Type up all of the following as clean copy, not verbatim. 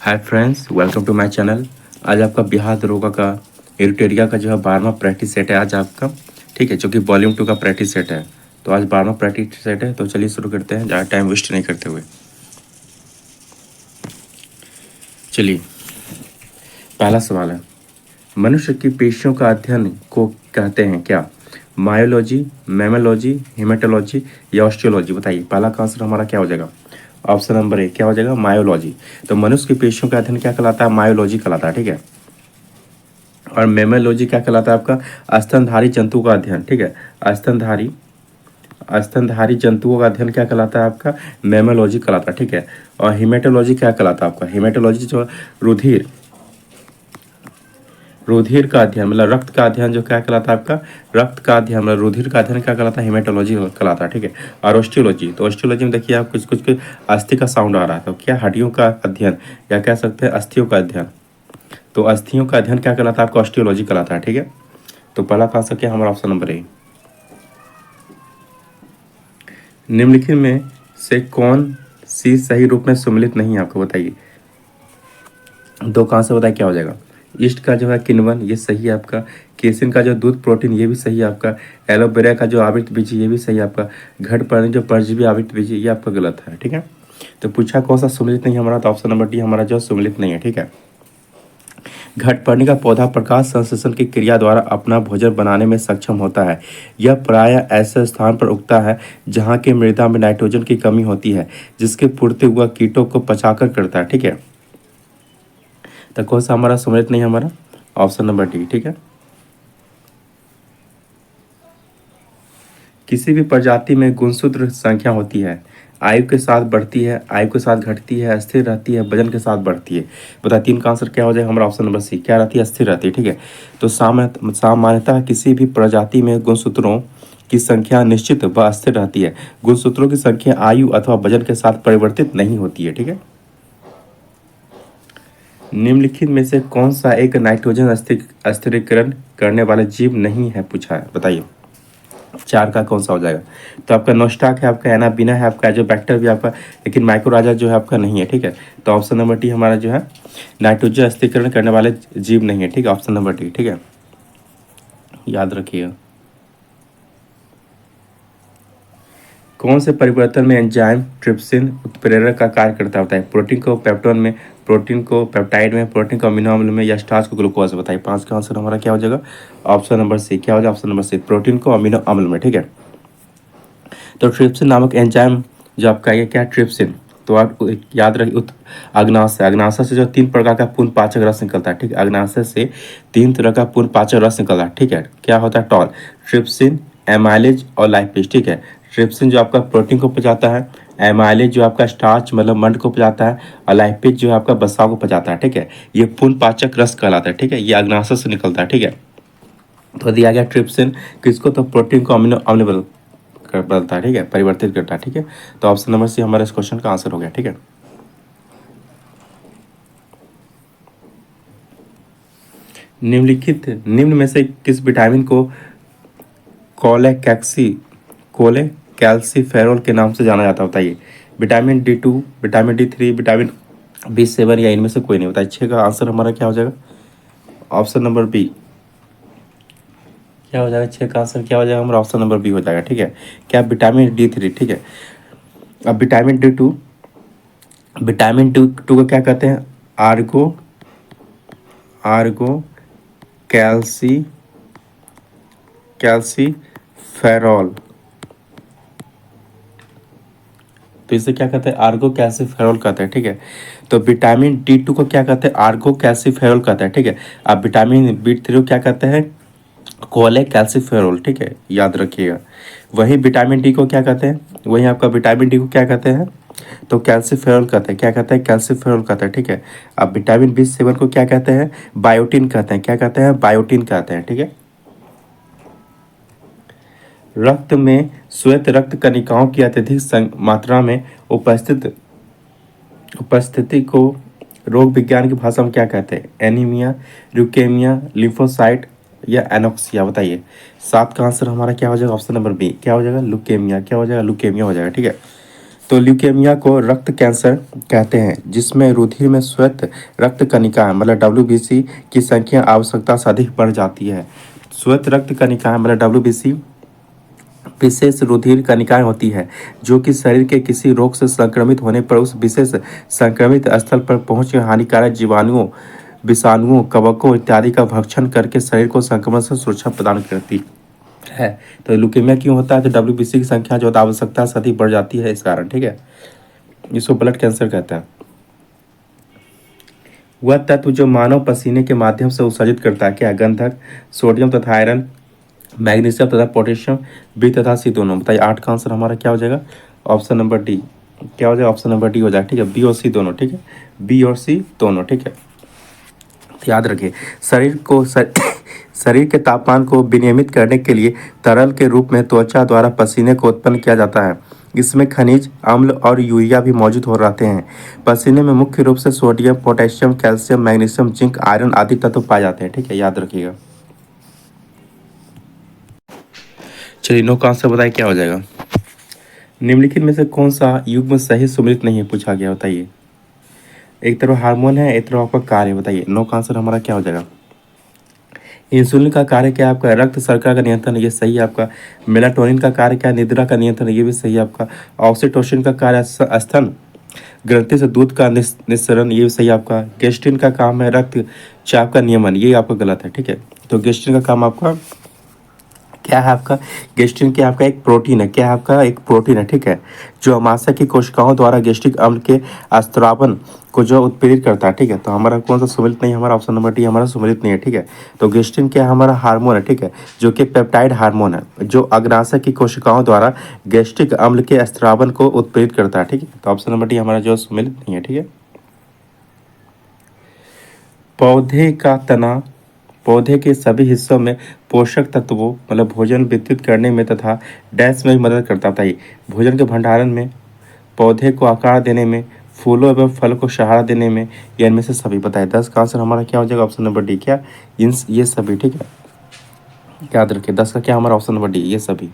Hi friends, welcome to my channel. आज आपका बिहार दरोगा का एरिटेरिया का जो है 12वां प्रैक्टिस सेट है आज आपका। ठीक है, जो कि वॉल्यूम 2 का प्रैक्टिस सेट है। तो आज 12वां प्रैक्टिस सेट है, तो चलिए शुरू करते हैं ज़्यादा टाइम वेस्ट नहीं करते हुए। चलिए, पहला सवाल है, मनुष्य की पेशियों का अध्ययन को कहते हैं क्या? मायोलॉजी, मेमोलॉजी, हेमेटोलॉजी या ऑस्टियोलॉजी? बताइए, पहला का आंसर हमारा क्या हो जाएगा? ऑप्शन नंबर ए क्या हो जाएगा? मायोलॉजी। तो मनुष्य की पेशियों का अध्ययन क्या कहलाता है? मायोलॉजी कहलाता है। ठीक है, और मेमोलॉजी क्या कहलाता है आपका? स्तनधारी जंतु का अध्ययन। ठीक है, स्तनधारी स्तनधारी जंतुओं का अध्ययन क्या कहलाता है आपका? मेमोलॉजी कहलाता है। ठीक है, और हिमेटोलॉजी क्या कहलाता है आपका? हिमेटोलॉजी जो है रुधिर रुधिर का अध्ययन, मतलब रक्त का अध्ययन जो क्या कहलाता है आपका? रक्त का अध्ययन, मतलब रुधिर का अध्ययन क्या कहलाता है? हिमेटोलॉजी कहलाता है। ठीक है, और ऑस्टियोलॉजी, तो ऑस्टियोलॉजी में देखिए आप कुछ कुछ अस्थि का साउंड आ रहा है, तो क्या हड्डियों का अध्ययन या कह सकते हैं अस्थियों का अध्ययन? तो अस्थियों का अध्ययन क्या कहलाता है आपका? ऑस्टियोलॉजी कहलाता है। ठीक है, तो पहला का आंसर क्या हमारा? Option number A. निम्नलिखित में से कौन सी सही रूप में सम्मिलित नहीं है आपको? बताइए, दो का आंसर बताइए क्या हो जाएगा? ईस्ट का जो है किण्वन, ये सही है आपका। केसिन का जो दूध प्रोटीन, ये भी सही है आपका। एलोवेरा का जो आवृत बीज, ये भी सही है आपका। घट परनी जो परजीवी आवृत बीज, ये आपका गलत है। ठीक है, तो पूछा कौन सा सम्मिलित नहीं है हमारा? तो ऑप्शन नंबर डी हमारा जो सम्मिलित नहीं है। ठीक है, घटपर्णी का पौधा प्रकाश संश्लेषण की क्रिया द्वारा अपना भोजन बनाने में सक्षम होता है। यह प्रायः ऐसे स्थान पर उगता है जहाँ की मृदा में नाइट्रोजन की कमी होती है, जिसके पूर्ति हुआ कीटों को पचाकर करता है। ठीक है, तो कौन सा हमारा सम्मिलित नहीं है हमारा? Option number D. ठीक है, किसी भी प्रजाति में गुणसूत्र संख्या होती है, आयु के साथ बढ़ती है, आयु के साथ घटती है, स्थिर रहती है, वजन के साथ बढ़ती है। बता, तीन का आंसर क्या हो जाएगा हमारा? ऑप्शन नंबर सी, क्या रहती है? स्थिर रहती है। ठीक है, तो सामान्यतः किसी भी प्रजाति में गुणसूत्रों की संख्या निश्चित व स्थिर रहती है। गुणसूत्रों की संख्या आयु अथवा वजन के साथ परिवर्तित नहीं होती है। ठीक है, निम्नलिखित में से कौन सा एक नाइट्रोजन स्थिरीकरण करने वाले जीव नहीं है, पूछा है? बताइए, चार का कौन सा हो जाएगा? तो आपका नोस्टाक है, आपका एनाबिना है, आपका एजोबैक्टर भी आपका, लेकिन माइक्रोराजा जो है आपका नहीं है। ठीक है, तो ऑप्शन नंबर डी हमारा जो है नाइट्रोजन स्थिरीकरण करने वाले जीव नहीं है। ठीक है, ऑप्शन नंबर डी। ठीक है, याद रखिएगा। कौन से परिवर्तन में एंजाइम ट्रिप्सिन उत्प्रेरक का कार्य करता होता है? प्रोटीन को पेप्टोन में, प्रोटीन को पेप्टाइड में, प्रोटीन को अमीनो अम्ल में, या स्टार्च को ग्लूकोज? बताइए, पाँच का आंसर हमारा क्या हो जाएगा? ऑप्शन नंबर सी, क्या हो जाएगा? ऑप्शन नंबर सी, प्रोटीन को अमीनो अम्ल में। ठीक है, तो ट्रिप्सिन नामक एंजाइम जो आपका ये क्या? ट्रिप्सिन, तो आप याद रखिए अग्नाशय, अग्नाशय से जो तीन प्रकार का पूर्ण पाचक रस निकलता है। ठीक है, अग्नाशय से तीन तरह का पूर्ण पाचक रस निकलता है। ठीक है, क्या होता है? टॉल, ट्रिप्सिन, एमाइलेज और लाइपेज। ठीक है, ट्रिप्सिन जो आपका प्रोटीन को पचाता है, एमाइलेज जो आपका स्टार्च मतलब मंड को पचाता है, और लाइपेज जो है आपका वसा को पचाता है। ठीक है, ये पूर्ण पाचक रस कहलाता है। ठीक है, ये अग्नाशय से निकलता है। ठीक है, तो दिया गया ट्रिप्सिन किसको? तो प्रोटीन को अमीनो अम्ल बदलता है। ठीक है, परिवर्तित करता है। ठीक है, तो ऑप्शन नंबर सी हमारा इस क्वेश्चन का आंसर हो गया। ठीक है, निम्न में से किस विटामिन को कोलेकैक्सी कोलेकैल्सीफेरॉल के नाम से जाना जाता है? बताइए, vitamin D2, vitamin D3, vitamin B7 या इनमें से कोई नहीं? बताइए, छः का आंसर हमारा क्या हो जाएगा? ऑप्शन नंबर बी, क्या हो जाएगा? छः का आंसर क्या हो जाएगा हमारा? ऑप्शन नंबर बी हो जाएगा। ठीक है, क्या? Vitamin D3। ठीक है, अब विटामिन D2 को क्या कहते हैं? Ergo Ergo कैल्सी calciferol. तो इसे क्या कहते हैं? आर्गो कैल्सीफेरॉल कहते हैं। ठीक है, तो विटामिन D2 को क्या कहते हैं? आर्गो कैल्सीफेरॉल कहते हैं। ठीक है, अब विटामिन B3 को क्या कहते हैं? कोले कैल्सीफेरॉल। ठीक है, याद रखिएगा। वही विटामिन डी को क्या कहते हैं? वही आपका विटामिन डी को क्या कहते हैं? तो कैल्सीफेरॉल कहते हैं। क्या कहते हैं? कैल्सीफेरॉल कहते हैं। ठीक है, अब विटामिन B7 को क्या कहते हैं? बायोटिन कहते हैं। क्या कहते हैं? बायोटिन कहते हैं। ठीक है, रक्त में श्वेत रक्त कणिकाओं की अत्यधिक मात्रा में उपस्थिति को रोग विज्ञान की भाषा में क्या कहते हैं? एनीमिया, ल्यूकेमिया, लिम्फोसाइट या एनोक्सिया? बताइए, सात का आंसर हमारा क्या हो जाएगा? ऑप्शन नंबर बी, क्या हो जाएगा? लुकेमिया। क्या हो जाएगा? लुकेमिया हो जाएगा। ठीक है, तो ल्यूकेमिया को रक्त कैंसर कहते हैं, जिसमें रुधिर में श्वेत रक्त कणिकाएं मतलब WBC की संख्या आवश्यकता से अधिक बढ़ जाती है। श्वेत रक्त कणिकाएं मतलब WBC विशेष रुधिर कणिकाएं होती है जो कि शरीर के किसी रोग से संक्रमित होने पर उस विशेष संक्रमित स्थल पर पहुंच हानिकारक जीवाणुओं, विषाणुओं, कवकों इत्यादि का भक्षण करके शरीर को संक्रमण से सुरक्षा प्रदान करती है। तो ल्यूकेमिया क्यों होता है? तो WBC की संख्या जो आवश्यकता से अधिक बढ़ जाती है इस कारण, ठीक है। इसको ब्लड कैंसर कहते हैं। वह तत्व जो मानव पसीने के माध्यम से उत्सर्जित करता है, क्या? गंधक, सोडियम तथा आयरन, मैग्नीशियम तथा पोटेशियम, बी तथा सी दोनों। बताइए 8 का आंसर हमारा क्या हो जाएगा? Option number D. क्या हो जाएगा? ऑप्शन नंबर डी हो जाएगा, ठीक है। बी और सी दोनों, ठीक है। बी और सी दोनों, ठीक है। याद रखिए, शरीर के तापमान को विनियमित करने के लिए तरल के रूप में त्वचा द्वारा पसीने को उत्पन्न किया जाता है। इसमें खनिज अम्ल और यूरिया भी मौजूद हो रहते हैं। पसीने में मुख्य रूप से sodium, potassium, calcium, magnesium, zinc, iron आदि तत्व पाए जाते हैं, ठीक है। याद रखिएगा। चलिए 9 का आंसर बताइए क्या हो जाएगा? निम्नलिखित में से कौन सा युग्म सही सुमेलित नहीं है, पूछा गया। बताइए, एक तरफ हार्मोन है, एक तरफ आपका कार्य। बताइए 9 का आंसर हमारा क्या हो जाएगा? इंसुलिन का कार्य क्या है आपका? रक्त शर्करा का नियंत्रण, ये सही है आपका। मेलाटोनिन का कार्य क्या है? निद्रा का नियंत्रण, ये भी सही है आपका। ऑक्सीटोसिन का कार्य स्तन ग्रंथि से दूध का निस्सरण, ये भी सही है आपका। गेस्ट्रिन का काम है रक्त चाप का नियमन, ये आपका गलत है, ठीक है। तो गेस्ट्रिन का काम आपका क्या है? आपका गेस्ट्रिन क्या आपका एक प्रोटीन है। क्या है आपका? एक प्रोटीन है, ठीक है, जो अमाशय की कोशिकाओं द्वारा गेस्ट्रिक अम्ल के स्त्रावन को जो उत्प्रेरित करता है, ठीक है। तो हमारा कौन सा सुमेलित नहीं? हमारा ऑप्शन नंबर डी हमारा सुमेलित नहीं है, ठीक है। तो गेस्ट्रिन क्या है? हमारा हार्मोन है, ठीक है, जो कि पेप्टाइड हार्मोन है, जो अग्नाशय की कोशिकाओं द्वारा गैस्ट्रिक अम्ल के स्त्रावन को उत्प्रेरित करता है, ठीक है। तो ऑप्शन नंबर डी हमारा जो सुमेलित नहीं है, ठीक है। पौधे का तना पौधे के सभी हिस्सों में पोषक तत्वों मतलब भोजन वितरित करने में तथा डैश में भी मदद करता है। भोजन के भंडारण में, पौधे को आकार देने में, फूलों एवं फल को सहारा देने में, या इनमें से सभी। बताइए 10 का आंसर हमारा क्या हो जाएगा? Option number D. क्या ये सभी, ठीक है, याद रखिए। 10 का क्या हमारा? ऑप्शन नंबर डी, ये सभी।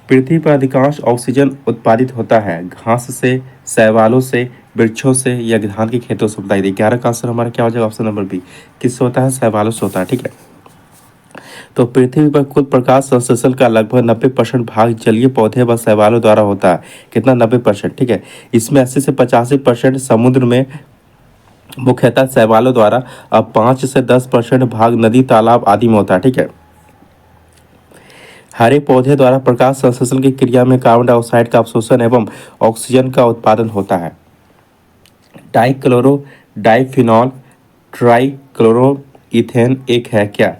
पृथ्वी पर अधिकांश ऑक्सीजन उत्पादित होता है घास से, शैवालों से, वृक्षों से या धान के खेतों से। बताइए 11 का आंसर हमारा क्या हो जाएगा? Option number B. किससे होता है? शैवालों से होता है, ठीक है। तो पृथ्वी पर कुल प्रकाश संश्लेषण का लगभग 90% भाग जलीय पौधे व शैवालों द्वारा होता है। कितना? 90%, ठीक है। इसमें 80 से 85% समुद्र में मुख्यतः शैवालों द्वारा, अब 5 से 10% भाग नदी, तालाब आदि में होता है, ठीक है। हरे पौधे द्वारा प्रकाश संश्लेषण की क्रिया में कार्बन डाइऑक्साइड का अवशोषण एवं ऑक्सीजन का उत्पादन होता है। डाइक्लोरो डाइफिनॉल ट्राइक्लोरो इथेन एक है क्या?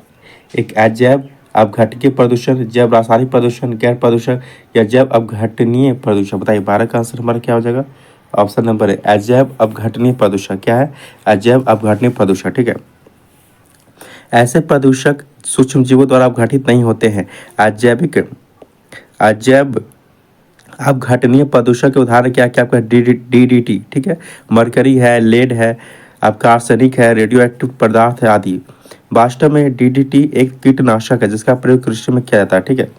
एक अजैव अपघटनीय प्रदूषण, जैव रासायनिक प्रदूषण, गैर प्रदूषण या जैव अपघटनीय प्रदूषण। बताइए 12 का आंसर हमारा क्या हो जाएगा? ऑप्शन नंबर है अजैव अपघटनीय प्रदूषण। क्या है? अजैव अपघटनीय प्रदूषण, ठीक है। ऐसे प्रदूषक सूक्ष्म जीवों द्वारा अपघटित नहीं होते हैं। अजैव अपघटनीय प्रदूषक के उदाहरण क्या क्या? आपका DDT, ठीक है, मरकरी है, लेड है, आपका आर्सेनिक है, रेडियो एक्टिव पदार्थ है आदि। वास्तव में DDT एक कीटनाशक है जिसका प्रयोग कृषि में किया जाता है, ठीक है।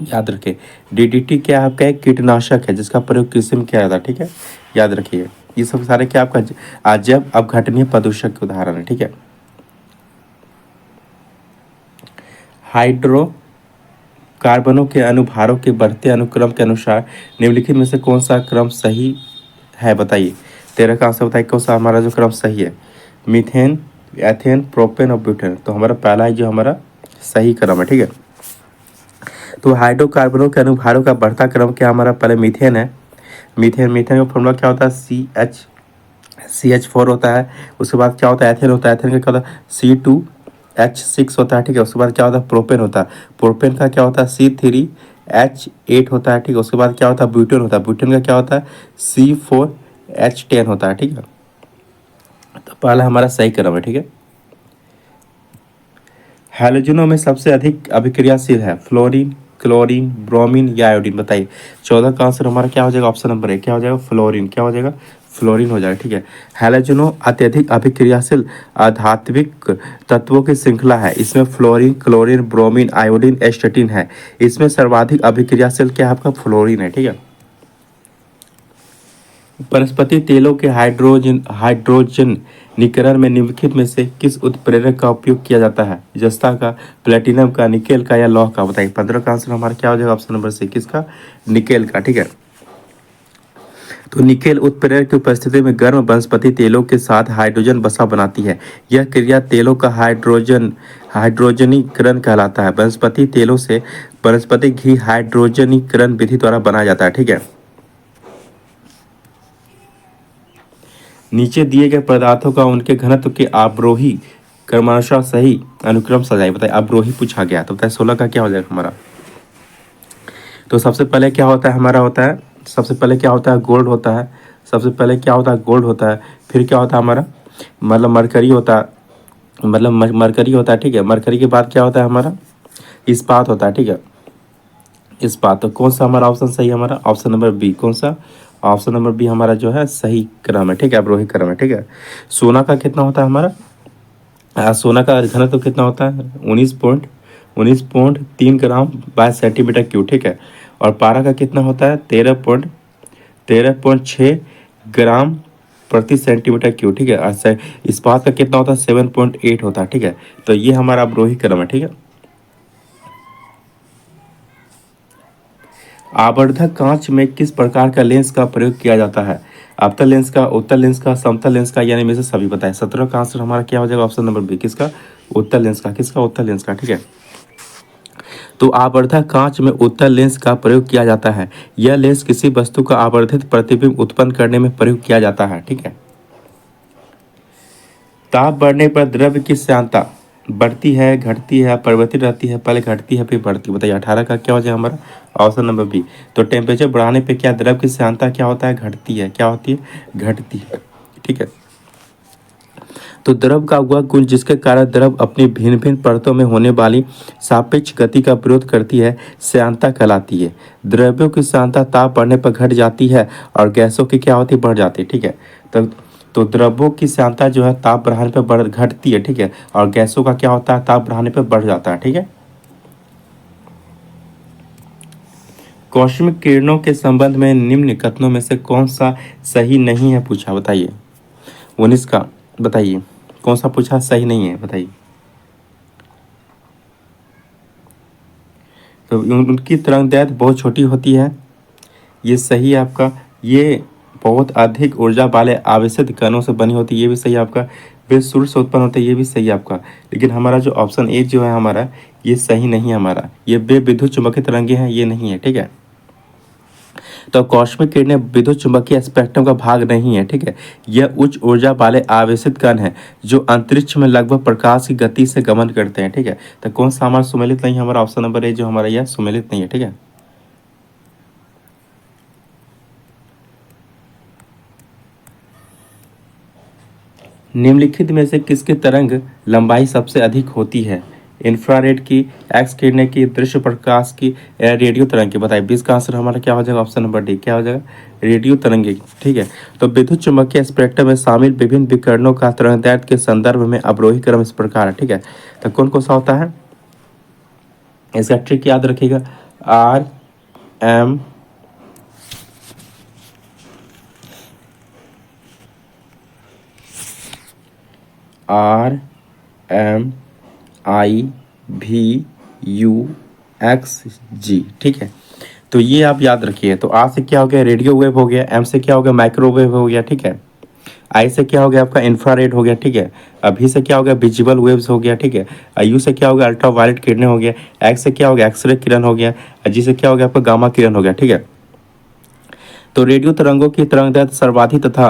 याद रखिए, DDT क्या आपका एक कीटनाशक है जिसका प्रयोग कृषि में किया जाता है, ठीक है। याद रखिए, ये सब सारे क्या आपका अजैव अपघटनीय प्रदूषक के उदाहरण है, ठीक है। हाइड्रोकार्बनों के अनुभारों के बढ़ते अनुक्रम के अनुसार निम्नलिखित में से कौन सा क्रम सही है? बताइए 13 का आंसर बताइए कौन सा हमारा जो क्रम सही है? मीथेन, एथेन, प्रोपेन और ब्यूटेन। तो हमारा पहला है जो हमारा सही क्रम है, ठीक है। तो हाइड्रोकार्बनों के अनुभारों का बढ़ता क्रम क्या? हमारा पहले मीथेन है। मीथेन का फॉर्मूला क्या होता है? CH4 होता है। उसके बाद क्या होता है? एथेन होता है। एथेन का क्या होता है? C2H6 होता है, ठीक है। उसके बाद क्या होता है? प्रोपेन होता है। प्रोपेन का क्या होता है? C3H8 होता है, ठीक है। उसके बाद क्या होता है? ब्यूटेन होता है। ब्यूटेन का क्या होता है? C4H10 होता है, ठीक है। तो पहला हमारा सही क्रम है, ठीक है। हैलोजनों में सबसे अधिक अभिक्रियाशील है फ्लोरीन, क्लोरीन, ब्रोमीन या आयोडीन। बताइए 14 का आंसर हमारा क्या हो जाएगा? ऑप्शन नंबर ए क्या हो जाएगा? फ्लोरीन। क्या हो जाएगा? फ्लोरीन हो जाएगा, ठीक है। हैलोजनों अत्यधिक अभिक्रियाशील आधात्विक तत्वों की श्रृंखला है। इसमें फ्लोरीन, क्लोरीन, ब्रोमीन, आयोडीन, एस्टेटिन है। इसमें सर्वाधिक अभिक्रियाशील क्या है आपका? फ्लोरीन है, ठीक है। वनस्पति तेलों के हाइड्रोजनीकरण में निम्नलिखित में से किस उत्प्रेरक का उपयोग किया जाता है? जस्ता का, प्लेटिनम का, निकेल का या लौह का? बताइए। 15 का आंसर हमारा क्या हो जाएगा? ऑप्शन नंबर सी, किसका? निकेल का, ठीक है। तो निकेल उत्प्रेरक की उपस्थिति में गर्म वनस्पति तेलों के साथ हाइड्रोजन बसा बनाती है। यह क्रिया तेलों का हाइड्रोजनीकरण कहलाता है। वनस्पति तेलों से वनस्पति घी हाइड्रोजनीकरण विधि द्वारा बनाया जाता है, ठीक है। नीचे दिए गए पदार्थों का उनके घनत्व के आरोही क्रमानुसार सही अनुक्रम सजाइए। बताइए। आरोही पूछा गया तो बताइए 16 का क्या हो जाएगा हमारा? तो सबसे पहले क्या होता है हमारा? होता है सबसे पहले क्या होता है? गोल्ड होता है। सबसे पहले क्या होता है? गोल्ड होता है। फिर क्या होता है हमारा? मतलब मरकरी होता है, मतलब मरकरी होता है, ठीक है। मरकरी के बाद क्या होता है हमारा? इस्पात होता है, ठीक है। इस्पात। तो कौन सा हमारा ऑप्शन सही है? हमारा ऑप्शन नंबर बी। कौन सा? ऑप्शन नंबर बी हमारा जो है सही क्रम है, ठीक है। अवरोही क्रम है, ठीक है। सोना का कितना होता है हमारा? सोना का घनत्व तो कितना होता है? 19.3 ग्राम बाय सेंटीमीटर क्यूब, ठीक है। और पारा का कितना होता है? 13.6 ग्राम प्रति सेंटीमीटर क्यूब, ठीक है। और इस्पात का कितना होता है? 7.8 होता है, ठीक है। तो ये हमारा अवरोही क्रम है, ठीक है। आवर्धक कांच में किस प्रकार का लेंस का प्रयोग किया जाता है? अवतल लेंस का, उत्तल लेंस का, समतल लेंस का, यानी में से सभी बताएं। 17 का आंसर हमारा क्या हो जाएगा? ऑप्शन नंबर बी, किसका? उत्तल लेंस का। किसका? उत्तल लेंस का, ठीक है। तो आवर्धक कांच में उत्तल लेंस का प्रयोग किया जाता है। यह लेंस किसी वस्तु का आवर्धित प्रतिबिंब उत्पन्न करने में प्रयोग किया जाता है, ठीक है। ताप बढ़ने पर द्रव्य की श्यानता बढ़ती है, घटती है, परिवर्तित रहती है, पहले घटती है फिर बढ़ती? बताइए। 18 का क्या हो जाएगा हमारा? Option number B. तो टेम्परेचर बढ़ाने पे क्या द्रव की श्यानता क्या होता है? घटती है। क्या होती है? घटती है, ठीक है। तो द्रव का वह गुण जिसके कारण द्रव अपनी भिन्न भिन्न परतों में होने वाली सापेक्ष गति का विरोध करती है, श्यानता कहलाती है। द्रव्यों की श्यानता ताप बढ़ने पर घट जाती है और गैसों की क्या होती है? बढ़ जाती है, ठीक है। तो द्रव्यों की श्यानता जो है ताप बढ़ाने पर बढ़ घटती है, ठीक है। और गैसों का क्या होता है? ताप बढ़ाने पर बढ़ जाता है, ठीक है। कॉस्मिक किरणों के संबंध में निम्न कथनों में से कौन सा सही नहीं है पूछा? बताइए। 19 का बताइए। कौन सा पूछा सही नहीं है? बताइए। तो उनकी तरंगदैर्घ्य बहुत छोटी होती है, ये सही है आपका। ये बहुत अधिक ऊर्जा वाले आवेशित कणों से बनी होती है, ये भी सही है आपका। वे सूर्य से उत्पन्न होते हैं, ये भी सही है आपका। लेकिन हमारा जो ऑप्शन ए जो है हमारा, ये सही नहीं है हमारा। ये बेविद्युत चुंबकीय तरंगे हैं, ये नहीं है, ठीक है। तो कॉस्मिक किरणें विद्युत चुंबकीय स्पेक्ट्रम का भाग नहीं है, ठीक है। यह उच्च ऊर्जा वाले आवेशित कण हैं जो अंतरिक्ष में लगभग प्रकाश की गति से गमन करते हैं, ठीक है। तो कौन सा हमारा सुमेलित नहीं है? हमारा ऑप्शन नंबर ए जो हमारा यह सुमेलित नहीं है, ठीक है। निम्नलिखित में से किसकी तरंग लंबाई सबसे अधिक होती है? इंफ्रारेड की, एक्स किरणें की, दृश्य प्रकाश की या रेडियो तरंग की? बताइए। 20 का आंसर हमारा क्या हो जाएगा? Option number D. क्या हो जाएगा? रेडियो तरंगे, ठीक है। तो विद्युत चुम्बकीय स्पेक्ट्रम में शामिल विभिन्न विकिरणों का तरंगदैर्घ्य के संदर्भ में अवरोही क्रम इस प्रकार है, ठीक है। तो कौन कौन सा होता है? इसका ट्रिक याद रखिएगा। आर एम आई भी यू एक्स जी, ठीक है। तो ये आप याद रखिए। तो आर से क्या हो गया? रेडियो वेव हो गया। एम से क्या हो गया? माइक्रोवेव हो गया, ठीक है। आई से क्या हो गया? आपका इंफ्रारेड हो गया, ठीक है। अभी से क्या हो गया? विजिबल वेव्स हो गया, ठीक है। यू से क्या हो गया? अल्ट्रा वायलेट किरणें हो गया। एक्स से क्या हो गया? एक्सरे किरण हो गया। जी से क्या हो गया? आपका गामा किरण हो गया, ठीक है। तो रेडियो तरंगों की तरंगदैर्घ्य सर्वाधिक तथा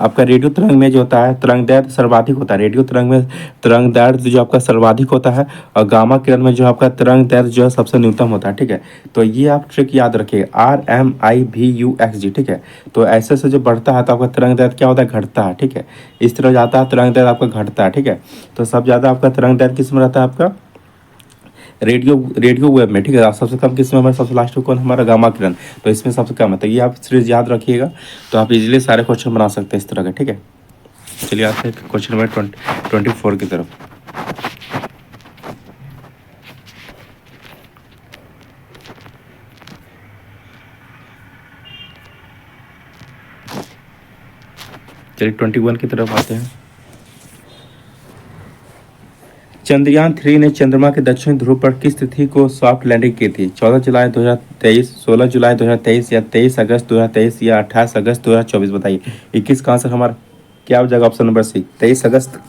आपका रेडियो तरंग में जो होता है तरंगदैर्घ्य सर्वाधिक होता है। रेडियो तरंग में तरंगदैर्घ्य जो आपका सर्वाधिक होता है और गामा किरण में जो आपका तरंगदैर्घ्य जो है सबसे न्यूनतम होता है, ठीक है। तो ये आप ट्रिक याद रखिए। RMIVUXG, ठीक है। तो ऐसे से जो बढ़ता है तो आपका तरंगदैर्घ्य क्या होता है? घटता है, ठीक है। इस तरह जाता है तरंगदैर्घ्य आपका घटता है, ठीक है। तो सब ज़्यादा आपका तरंगदैर्घ्य किस में रहता है? आपका रेडियो रेडियो वेव में, ठीक है। सबसे कम किस में हमारा सबसे लास्ट में कौन हमारा गामा किरण, तो इसमें सबसे कम है। तो ये आप सीरीज याद रखिएगा, तो आप इजीली सारे क्वेश्चन बना सकते हैं इस तरह के, ठीक है। चलिए आते हैं क्वेश्चन नंबर 24 की तरफ। चलिए 21 की तरफ आते हैं। चंद्रयान 3 ने चंद्रमा के दक्षिणी ध्रुव पर किस तिथि को सॉफ्ट लैंडिंग की थी? 14 जुलाई 2023, 16 जुलाई 2023 या 23 अगस्त 2023 या 28 अगस्त 2024? बताइए 21 का आंसर हमारा क्या हो जाएगा? ऑप्शन नंबर सी 23 अगस्त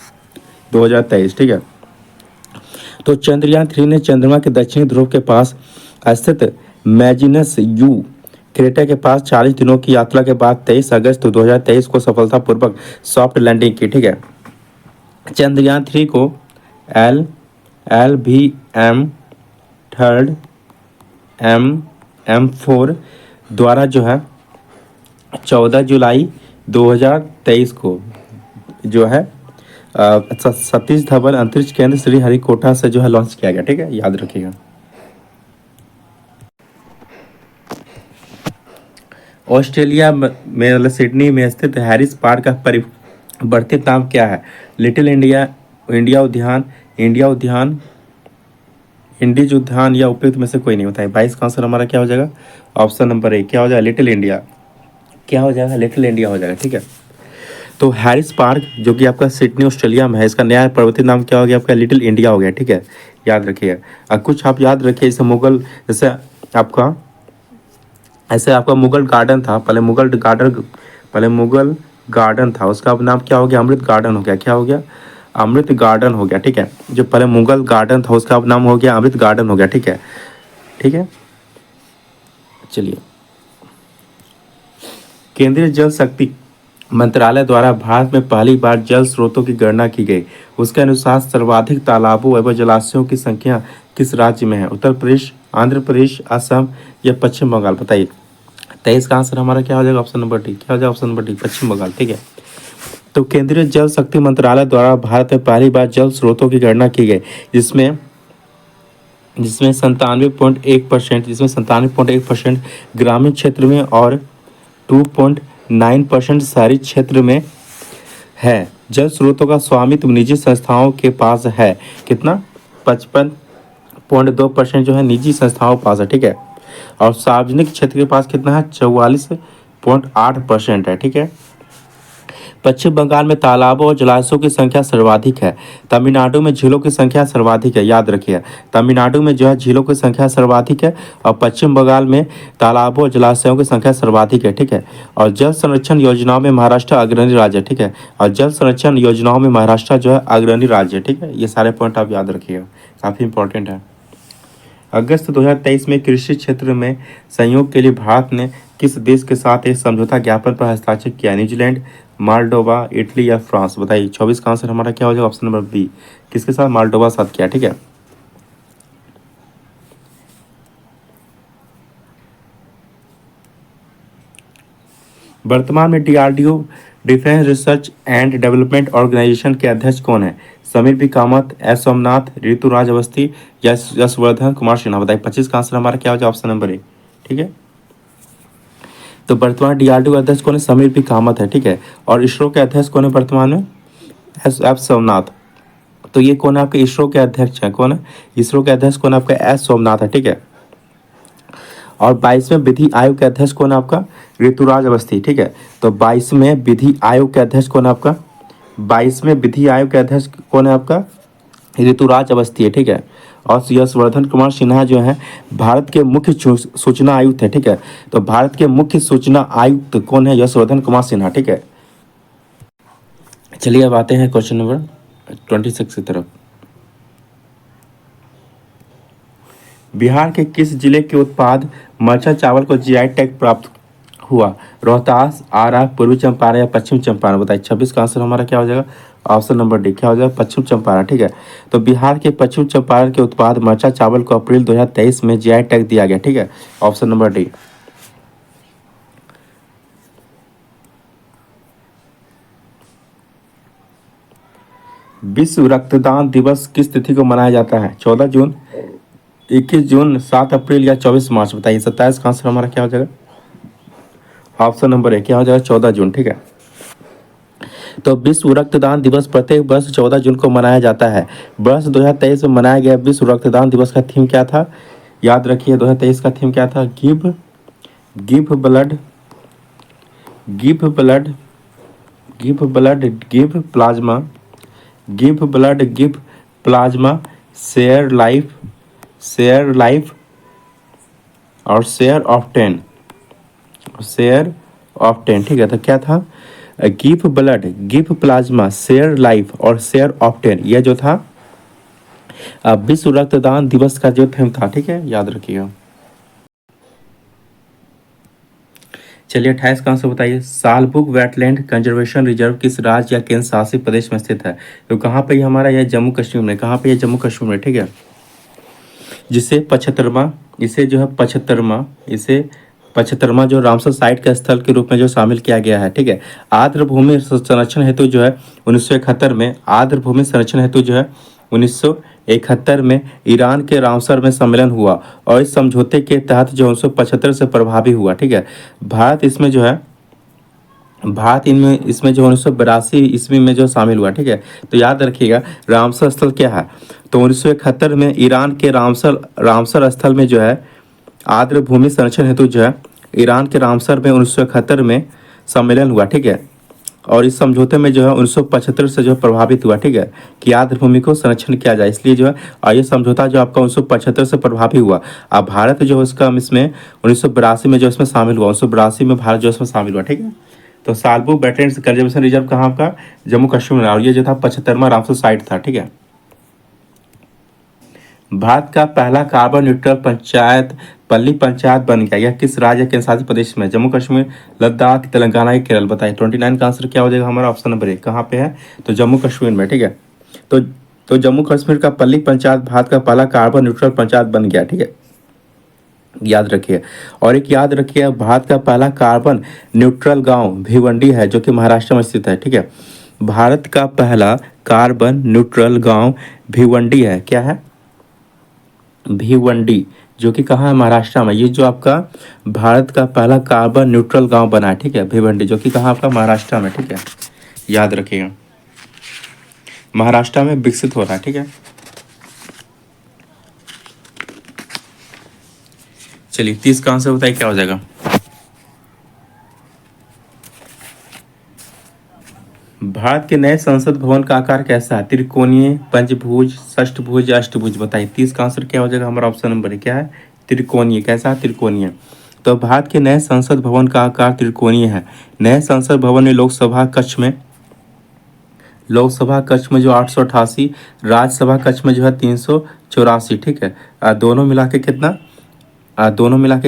2023, ठीक है। तो चंद्रयान 3 ने चंद्रमा के दक्षिणी ध्रुव के पास स्थित मैजिनस यू क्रेटर के पास 40 दिनों की यात्रा के बाद 23 अगस्त 2023 को सफलतापूर्वक सॉफ्ट लैंडिंग की, ठीक है। चंद्रयान 3 को एल LVM थर्ड M4 द्वारा जो है 14 जुलाई 2023 को जो है सतीश धवन अंतरिक्ष केंद्र श्री हरिकोटा से जो है लॉन्च किया गया, ठीक है, याद रखिएगा। ऑस्ट्रेलिया में मतलब सिडनी में स्थित हैरिस पार्क का परिवर्तित नाम क्या है? लिटिल इंडिया, इंडिया उद्यान, इंडिया उद्यान, इंडीज उद्यान या उपयुक्त में से कोई नहीं। बताइए 22 का आंसर हमारा क्या हो जाएगा? ऑप्शन नंबर ए क्या हो जाएगा? Little India. क्या हो जाएगा? लिटिल इंडिया हो जाएगा, ठीक है। तो हैरिस पार्क जो कि आपका सिडनी ऑस्ट्रेलिया में है, इसका नया पर्वतीय नाम क्या हो गया? आपका लिटिल इंडिया हो गया, ठीक है, याद रखिएगा। और कुछ आप याद रखिए, जैसे मुगल, जैसे आपका ऐसे आपका मुगल गार्डन था, पहले मुगल गार्डन था, उसका अब नाम क्या हो गया? अमृत गार्डन हो गया। क्या हो गया? अमृत गार्डन हो गया, ठीक है। जो पहले मुगल गार्डन था उसका अब नाम हो गया अमृत गार्डन हो गया, ठीक है, ठीक है। चलिए, केंद्रीय जल शक्ति मंत्रालय द्वारा भारत में पहली बार जल स्रोतों की गणना की गई। उसके अनुसार सर्वाधिक तालाबों एवं जलाशयों की संख्या किस राज्य में है? उत्तर प्रदेश, आंध्र प्रदेश, असम या पश्चिम बंगाल? बताइए 23 का आंसर हमारा क्या हो जाएगा? Option number D. क्या हो जाएगा? ऑप्शन नंबर डी, पश्चिम बंगाल, ठीक है। तो केंद्रीय जल शक्ति मंत्रालय द्वारा भारत में पहली बार जल स्रोतों की गणना की गई, जिसमें जिसमें 97.1% ग्रामीण क्षेत्र में और 2.9% शहरी क्षेत्र में है। जल स्रोतों का स्वामित्व निजी संस्थाओं के पास है। कितना? 55.2% जो है निजी संस्थाओं के पास है, ठीक है। और सार्वजनिक क्षेत्र के पास कितना है? 44.8% है, ठीक है। पश्चिम बंगाल में तालाबों और जलाशयों की संख्या सर्वाधिक है। तमिलनाडु में झीलों की संख्या सर्वाधिक है, याद रखिए। तमिलनाडु में जो है झीलों की संख्या सर्वाधिक है और पश्चिम बंगाल में तालाबों और जलाशयों की संख्या सर्वाधिक है, ठीक है। और जल संरक्षण योजनाओं में महाराष्ट्र अग्रणी राज्य है, ठीक है। और जल संरक्षण योजनाओं में महाराष्ट्र जो है अग्रणी राज्य है, ठीक है। ये सारे पॉइंट आप याद रखिएगा, काफ़ी इंपॉर्टेंट है। अगस्त 2023 में कृषि क्षेत्र में सहयोग के लिए भारत ने किस देश के साथ एक समझौता ज्ञापन पर हस्ताक्षर किया? न्यूजीलैंड, मालडोवा, इटली या फ्रांस? बताइए 24 का आंसर हमारा क्या हो जाएगा? Option number B. किसके साथ? मालडोवा साथ किया, ठीक है। वर्तमान में DRDO defence research and development organisation के अध्यक्ष कौन है? Sameer B Kamat, S Somnath, Rituraj Awasthi, Yashwardhan Kumar Sinha? बताइए 25 का आंसर हमारा क्या हो जाएगा? ऑप्शन नंबर ए, ठीक है। तो वर्तमान डीआरडीओ के अध्यक्ष कौन है? समीर बी कामत है, ठीक है। और इसरो के अध्यक्ष कौन है वर्तमान में? एस सोमनाथ। तो ये कौन है आपके इसरो के अध्यक्ष हैं? कौन है इसरो के अध्यक्ष? कौन है आपका? एस सोमनाथ है, ठीक है। और 22वें विधि आयोग के अध्यक्ष कौन है आपका? ऋतुराज अवस्थी, ठीक है। तो 22वें विधि आयोग के अध्यक्ष कौन है आपका? 22वें विधि आयोग के अध्यक्ष कौन है आपका? ऋतुराज अवस्थी है, ठीक है। और यशवर्धन कुमार सिन्हा जो है भारत के मुख्य सूचना आयुक्त है, ठीक है। तो भारत के मुख्य सूचना आयुक्त कौन है? यशवर्धन कुमार सिन्हा, ठीक है। चलिए अब आते हैं क्वेश्चन नंबर 26 की तरफ। बिहार के किस जिले के उत्पाद मरचा चावल को जीआई टैग प्राप्त हुआ? रोहतास, आरा, पूर्वी चंपारण या पश्चिम चंपारण? बताइए 26 का आंसर हमारा क्या हो जाएगा? Option number D. क्या हो जाएगा? पश्चिम चंपारण, ठीक है। तो बिहार के पश्चिम चंपारण के उत्पाद मरचा चावल को अप्रैल 2023 में जीआई टैग दिया गया, ठीक है। Option number D. विश्व रक्तदान दिवस किस तिथि को मनाया जाता है? 14 जून, 21 जून, 7 अप्रैल या 24 मार्च, बताइए 27 का आंसर हमारा क्या हो जाएगा? ऑप्शन नंबर ए क्या हो जाएगा? 14 जून। ठीक है, तो विश्व रक्तदान दिवस प्रत्येक वर्ष 14 जून को मनाया जाता है। वर्ष 2023 में मनाया गया विश्व रक्तदान दिवस का थीम क्या था? याद रखिए 2023 का थीम क्या था? Give give blood give blood give blood give plasma, give blood give plasma, share life और शेयर ऑफ 10। ठीक है, तो क्या था? Give blood give plasma share life और शेयर ऑफ 10, यह जो था विश्व रक्तदान दिवस का जो थीम था। ठीक है, याद रखिएगा। चलिए 28 का आंसर बताइए। सालबुक वेटलैंड कंजर्वेशन रिजर्व किस राज्य या केंद्र शासित प्रदेश में स्थित है? तो कहाँ पे ये हमारा? यह जम्मू कश्मीर में। कहाँ पे? ये जम्मू कश्मीर में। ठीक है, जिसे 75वां इसे जो है 75वां इसे 75वां जो रामसर साइट के स्थल के रूप में जो शामिल किया गया है। ठीक है, आर्द्र भूमि संरक्षण हेतु जो है 1971 में, आर्द्र भूमि संरक्षण हेतु जो है 1971 में ईरान के रामसर में सम्मेलन हुआ और इस समझौते के तहत जो 1975 से प्रभावी हुआ। ठीक है, भारत इसमें जो है भारत इनमें इसमें जो 1982 ईस्वी में जो शामिल हुआ। ठीक है, तो याद रखिएगा रामसर स्थल क्या है? तो 1971 में ईरान के रामसर स्थल में जो है आर्द्र भूमि संरक्षण हेतु जो है ईरान के रामसर में 1971 में सम्मेलन हुआ। ठीक है, और इस समझौते में जो है 1975 से जो है प्रभावित हुआ। ठीक है, कि आर्द्र भूमि को संरक्षण किया जाए, इसलिए जो है और ये समझौता जो आपका 1975 से प्रभावी हुआ। अब भारत जो है उसका इसमें 1982 में जो इसमें शामिल हुआ, 1982 में भारत जो इसमें शामिल हुआ। ठीक है, तो सालबुक वेटलैंड्स कंजर्वेशन रिजर्व कहाँ आपका? जम्मू कश्मीर में, और ये जो था 75वां रामसर साइट था। ठीक है, भारत का पहला कार्बन न्यूट्रल पंचायत पल्ली पंचायत बन गया, यह किस राज्य के शासित प्रदेश में? जम्मू कश्मीर, लद्दाख, तेलंगाना या केरल, बताइए। 29 का आंसर क्या हो जाएगा हमारा? ऑप्शन नंबर ए कहाँ पे है? तो जम्मू कश्मीर में। ठीक है, तो जम्मू कश्मीर का पल्ली पंचायत भारत का पहला कार्बन न्यूट्रल पंचायत बन गया। ठीक है, याद रखिए। और एक याद रखिए भारत का पहला कार्बन न्यूट्रल गांव भिवंडी है, जो कि महाराष्ट्र में स्थित है। ठीक है, भारत का पहला कार्बन न्यूट्रल गांव भिवंडी है। क्या है? भिवंडी, जो कि कहाँ है? महाराष्ट्र में। ये जो आपका भारत का पहला कार्बन न्यूट्रल गांव बना है। ठीक है, भिवंडी, जो कि कहाँ आपका? महाराष्ट्र में। ठीक है, याद रखिएगा महाराष्ट्र में विकसित हो रहा है। ठीक है, चलिए 30 का आंसर बताइए क्या हो जाएगा? भारत के नए संसद भवन का आकार कैसा है? त्रिकोणीय, पंचभुज, षष्ठभुज या अष्टभुज, बताइए। 30 का आंसर क्या हो जाएगा हमारा? ऑप्शन नंबर है क्या है? त्रिकोणीय। कैसा है? त्रिकोणीय। तो भारत के नए संसद भवन का आकार त्रिकोणीय है। नए संसद भवन में लोकसभा कक्ष में जो 888, राज्यसभा कक्ष में जो है 384। ठीक है, दोनों मिला के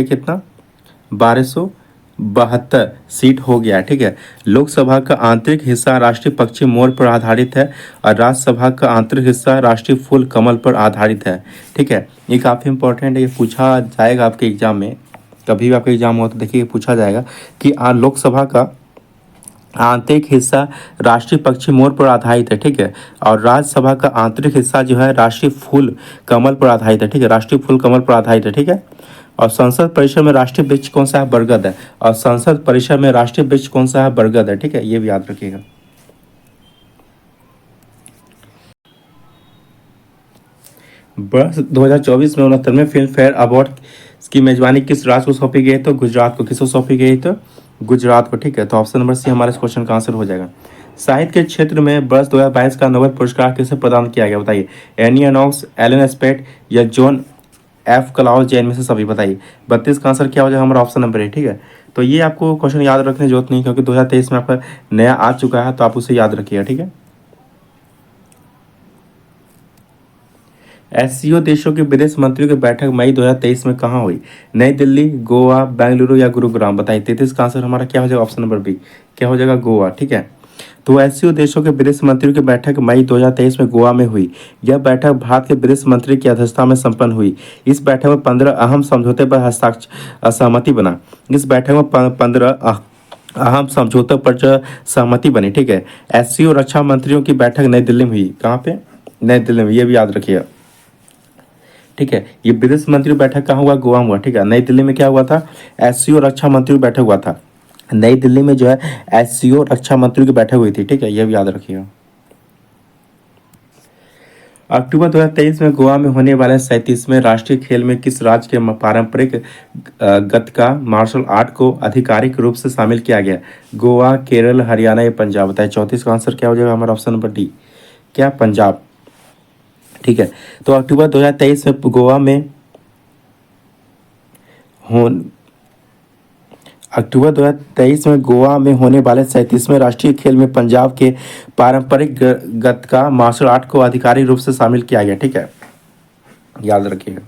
कितना? 1272 सीट हो गया। ठीक है, लोकसभा का आंतरिक हिस्सा राष्ट्रीय पक्षी मोर पर आधारित है और राज्यसभा का आंतरिक हिस्सा राष्ट्रीय फूल कमल पर आधारित है। ठीक है, ये काफ़ी इंपॉर्टेंट है, ये पूछा जाएगा आपके एग्जाम में। कभी भी आपका एग्जाम हो तो देखिए पूछा जाएगा कि लोकसभा का आंतरिक हिस्सा राष्ट्रीय पक्षी मोर पर आधारित है। ठीक है, और राज्यसभा का आंतरिक हिस्सा जो है राष्ट्रीय फूल कमल पर आधारित है। ठीक है, राष्ट्रीय फूल कमल पर आधारित है। ठीक है, और संसद परिसर में राष्ट्रीय वृक्ष कौन सा है? बरगद है। और संसद परिसर में राष्ट्रीय वृक्ष कौन सा है? बरगद है। ठीक है, ये भी याद रखिएगा। वर्ष 2024 में 69वें फिल्म फेयर अवार्ड की मेजबानी किस राज्य को सौंपी गई? तो गुजरात को। किसको सौंपी गई? तो गुजरात को। ठीक है, तो ऑप्शन नंबर सी हमारे इस क्वेश्चन का आंसर हो जाएगा। साहित्य के क्षेत्र में वर्ष 2022 का नोबेल पुरस्कार किसे प्रदान किया गया? बताइए। एनी नॉक्स, एलन स्पेट या जॉन एफ क्लाउस जैन में से सभी, बताइए। 32 का आंसर क्या हो जाएगा हमारा? ऑप्शन नंबर है। ठीक है, तो ये आपको क्वेश्चन याद रखने की जरूरत नहीं, क्योंकि 2023 में आपका नया आ चुका है, तो आप उसे याद रखिएगा। ठीक है, एससीओ देशों के विदेश मंत्रियों की बैठक मई 2023 में कहाँ हुई? नई दिल्ली, गोवा, बेंगलुरु या गुरुग्राम, बताइए। 33 का आंसर हमारा क्या हो जाएगा? ऑप्शन नंबर बी क्या हो जाएगा? गोवा। ठीक है, तो एससीओ देशों के विदेश मंत्रियों की बैठक मई 2023 में गोवा में हुई। यह बैठक भारत के विदेश मंत्री की अध्यक्षता में संपन्न हुई। इस बैठक में 15 अहम समझौते पर सहमति बना। इस बैठक में 15 अहम समझौतों पर जो सहमति बनी। ठीक है, एससीओ रक्षा मंत्रियों की बैठक नई दिल्ली में हुई। कहाँ पे? नई दिल्ली में, ये भी याद रखिएगा। ठीक है। ये विदेश मंत्री बैठक कहाँ हुआ? गोवा में हुआ, ठीक है। नई दिल्ली में क्या हुआ था? एससीओ रक्षा मंत्री बैठक हुआ था। नई दिल्ली में जो है एससीओ रक्षा मंत्री की बैठक हुई थी, ठीक है, यह भी याद रखिएगा। अक्टूबर 2023 में गोवा में होने वाले 37वें राष्ट्रीय खेल में किस राज्य के पारंपरिक गतका मार्शल आर्ट को आधिकारिक रूप से शामिल किया गया? गोवा, केरल, हरियाणा या पंजाब? बताइए 34 का आंसर क्या हो जाएगा हमारा? ऑप्शन नंबर डी, क्या? पंजाब, ठीक है। तो अक्टूबर 2023 में गोवा में हो अक्टूबर 2023 में गोवा में होने वाले 37वें राष्ट्रीय खेल में पंजाब के पारंपरिक गतका मार्शल आर्ट को आधिकारिक रूप से शामिल किया गया, ठीक है, याद रखिएगा।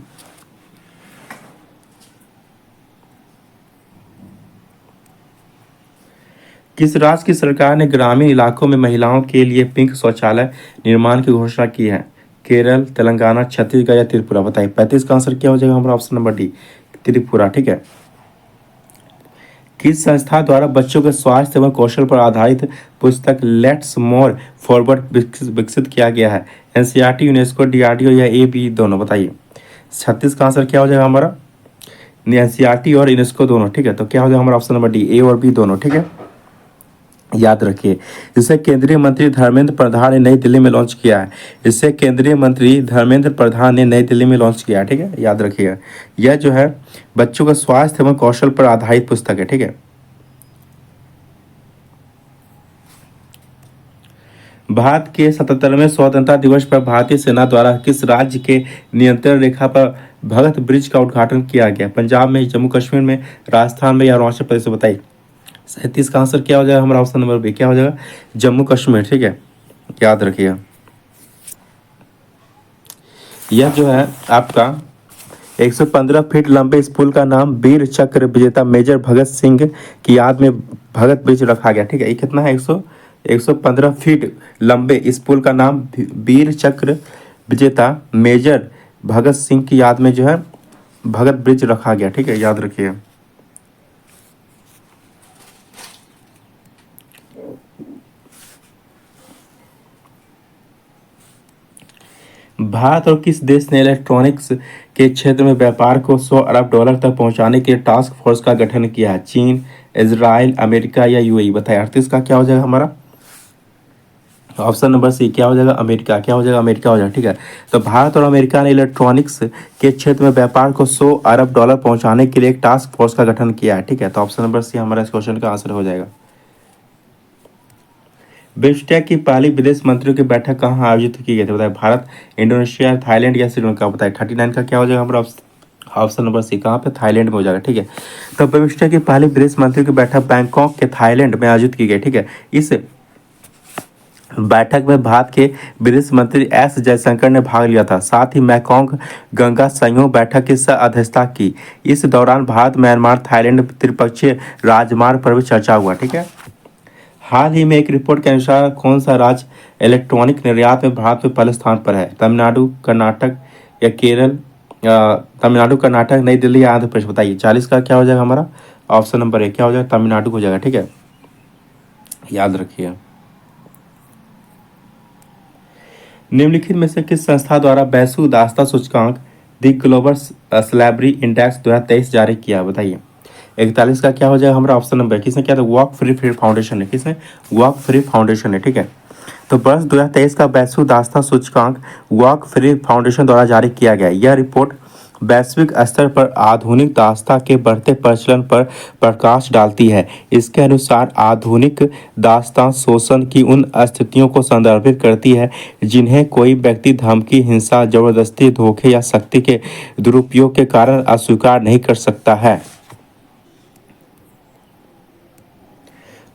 किस राज्य की सरकार ने ग्रामीण इलाकों में महिलाओं के लिए पिंक शौचालय निर्माण की घोषणा की है? केरल, तेलंगाना, छत्तीसगढ़ या त्रिपुरा? बताइए 35 का आंसर क्या हो जाएगा हमारा? ऑप्शन नंबर डी, त्रिपुरा, ठीक है। किस संस्था द्वारा बच्चों के स्वास्थ्य एवं कौशल पर आधारित पुस्तक लेट्स मोर फॉरवर्ड विकसित किया गया है? एनसीईआरटी, यूनेस्को, डीआरडीओ या ए बी दोनों? बताइए 36 का आंसर क्या हो जाएगा हमारा? एनसीईआरटी और यूनेस्को दोनों, ठीक है। तो क्या हो जाएगा हमारा? ऑप्शन नंबर डी, ए और बी दोनों, ठीक है, याद रखिए। इसे केंद्रीय मंत्री धर्मेंद्र प्रधान ने नई दिल्ली में लॉन्च किया है। इसे केंद्रीय मंत्री धर्मेंद्र प्रधान ने नई दिल्ली में लॉन्च किया है, ठीक है, याद रखिएगा। यह जो है बच्चों का स्वास्थ्य एवं कौशल पर आधारित पुस्तक है, ठीक है। भारत के 77वें स्वतंत्रता दिवस पर भारतीय सेना द्वारा किस राज्य के नियंत्रण रेखा पर भगत ब्रिज का उद्घाटन किया गया? पंजाब में, जम्मू कश्मीर में, राजस्थान में या अरुणाचल प्रदेश में? बताइए 37 का आंसर क्या हो जाएगा हमारा? ऑप्शन नंबर बी, क्या हो जाएगा? जम्मू कश्मीर, ठीक है, याद रखिएगा। यह जो है आपका 115 फीट लंबे इस पुल का नाम वीर चक्र विजेता मेजर भगत सिंह की याद में भगत ब्रिज रखा गया, ठीक है। ये कितना है? 115 फीट लंबे इस पुल का नाम वीर चक्र विजेता मेजर भगत सिंह की याद में जो है भगत ब्रिज रखा गया, ठीक है, याद रखिए। भारत और किस देश ने इलेक्ट्रॉनिक्स के क्षेत्र में व्यापार को 100 अरब डॉलर तक पहुंचाने के लिए टास्क फोर्स का गठन किया है? चीन, इजराइल, अमेरिका या यूएई? बताइए 38 का क्या हो जाएगा हमारा? ऑप्शन नंबर सी, क्या हो जाएगा? अमेरिका, क्या हो जाएगा? अमेरिका हो जाएगा, ठीक है। तो भारत और अमेरिका ने इलेक्ट्रॉनिक्स के क्षेत्र में व्यापार को 100 अरब डॉलर पहुंचाने के लिए एक टास्क फोर्स का गठन किया है, ठीक है। तो ऑप्शन नंबर सी हमारा इस क्वेश्चन का आंसर हो जाएगा। बिम्स्टेक की पहली विदेश मंत्रियों की बैठक कहाँ आयोजित की गई थी? बताइए भारत, इंडोनेशिया, थाईलैंड या श्रीलंका? बताइए 39 का क्या हो जाएगा हमारा? ऑप्शन नंबर सी, कहाँ पे? थाईलैंड में हो जाएगा, ठीक है। तो बिम्स्टेक की पहली विदेश मंत्रियों की बैठक बैंकॉक के थाईलैंड में आयोजित की गई, ठीक है। इस बैठक में भारत के विदेश मंत्री एस जयशंकर ने भाग लिया था। साथ ही मैकॉन्ग गंगा संयोग बैठक की सह अध्यक्षता की। इस दौरान भारत, म्यांमार, थाईलैंड त्रिपक्षीय राजमार्ग पर भी चर्चा हुआ, ठीक है। हाल ही में एक रिपोर्ट के अनुसार कौन सा राज्य इलेक्ट्रॉनिक निर्यात में भारत में पहले स्थान पर है? तमिलनाडु, कर्नाटक या केरल? तमिलनाडु, कर्नाटक, नई दिल्ली या आंध्र प्रदेश? बताइए 40 का क्या हो जाएगा हमारा? ऑप्शन नंबर ए, क्या हो जाएगा? तमिलनाडु हो जाएगा, ठीक है, याद रखिए। निम्नलिखित में से किस संस्था द्वारा वैश्विक दासता सूचकांक द ग्लोबल स्लैवरी इंडेक्स 2023 जारी किया? बताइए 41 का क्या हो जाएगा हमारा? ऑप्शन नंबर, किसने किया था? वॉक फ्री फाउंडेशन है। किसने? वॉक फ्री फाउंडेशन है, ठीक है। तो वर्ष 2023 का वैश्विक दासता सूचकांक वॉक फ्री फाउंडेशन द्वारा जारी किया गया। यह रिपोर्ट वैश्विक स्तर पर आधुनिक दास्ता के बढ़ते प्रचलन पर प्रकाश डालती है। इसके अनुसार आधुनिक दास्तां शोषण की उन स्थितियों को संदर्भित करती है जिन्हें कोई व्यक्ति धमकी, हिंसा, जबरदस्ती, धोखे या शक्ति के दुरुपयोग के कारण अस्वीकार नहीं कर सकता है।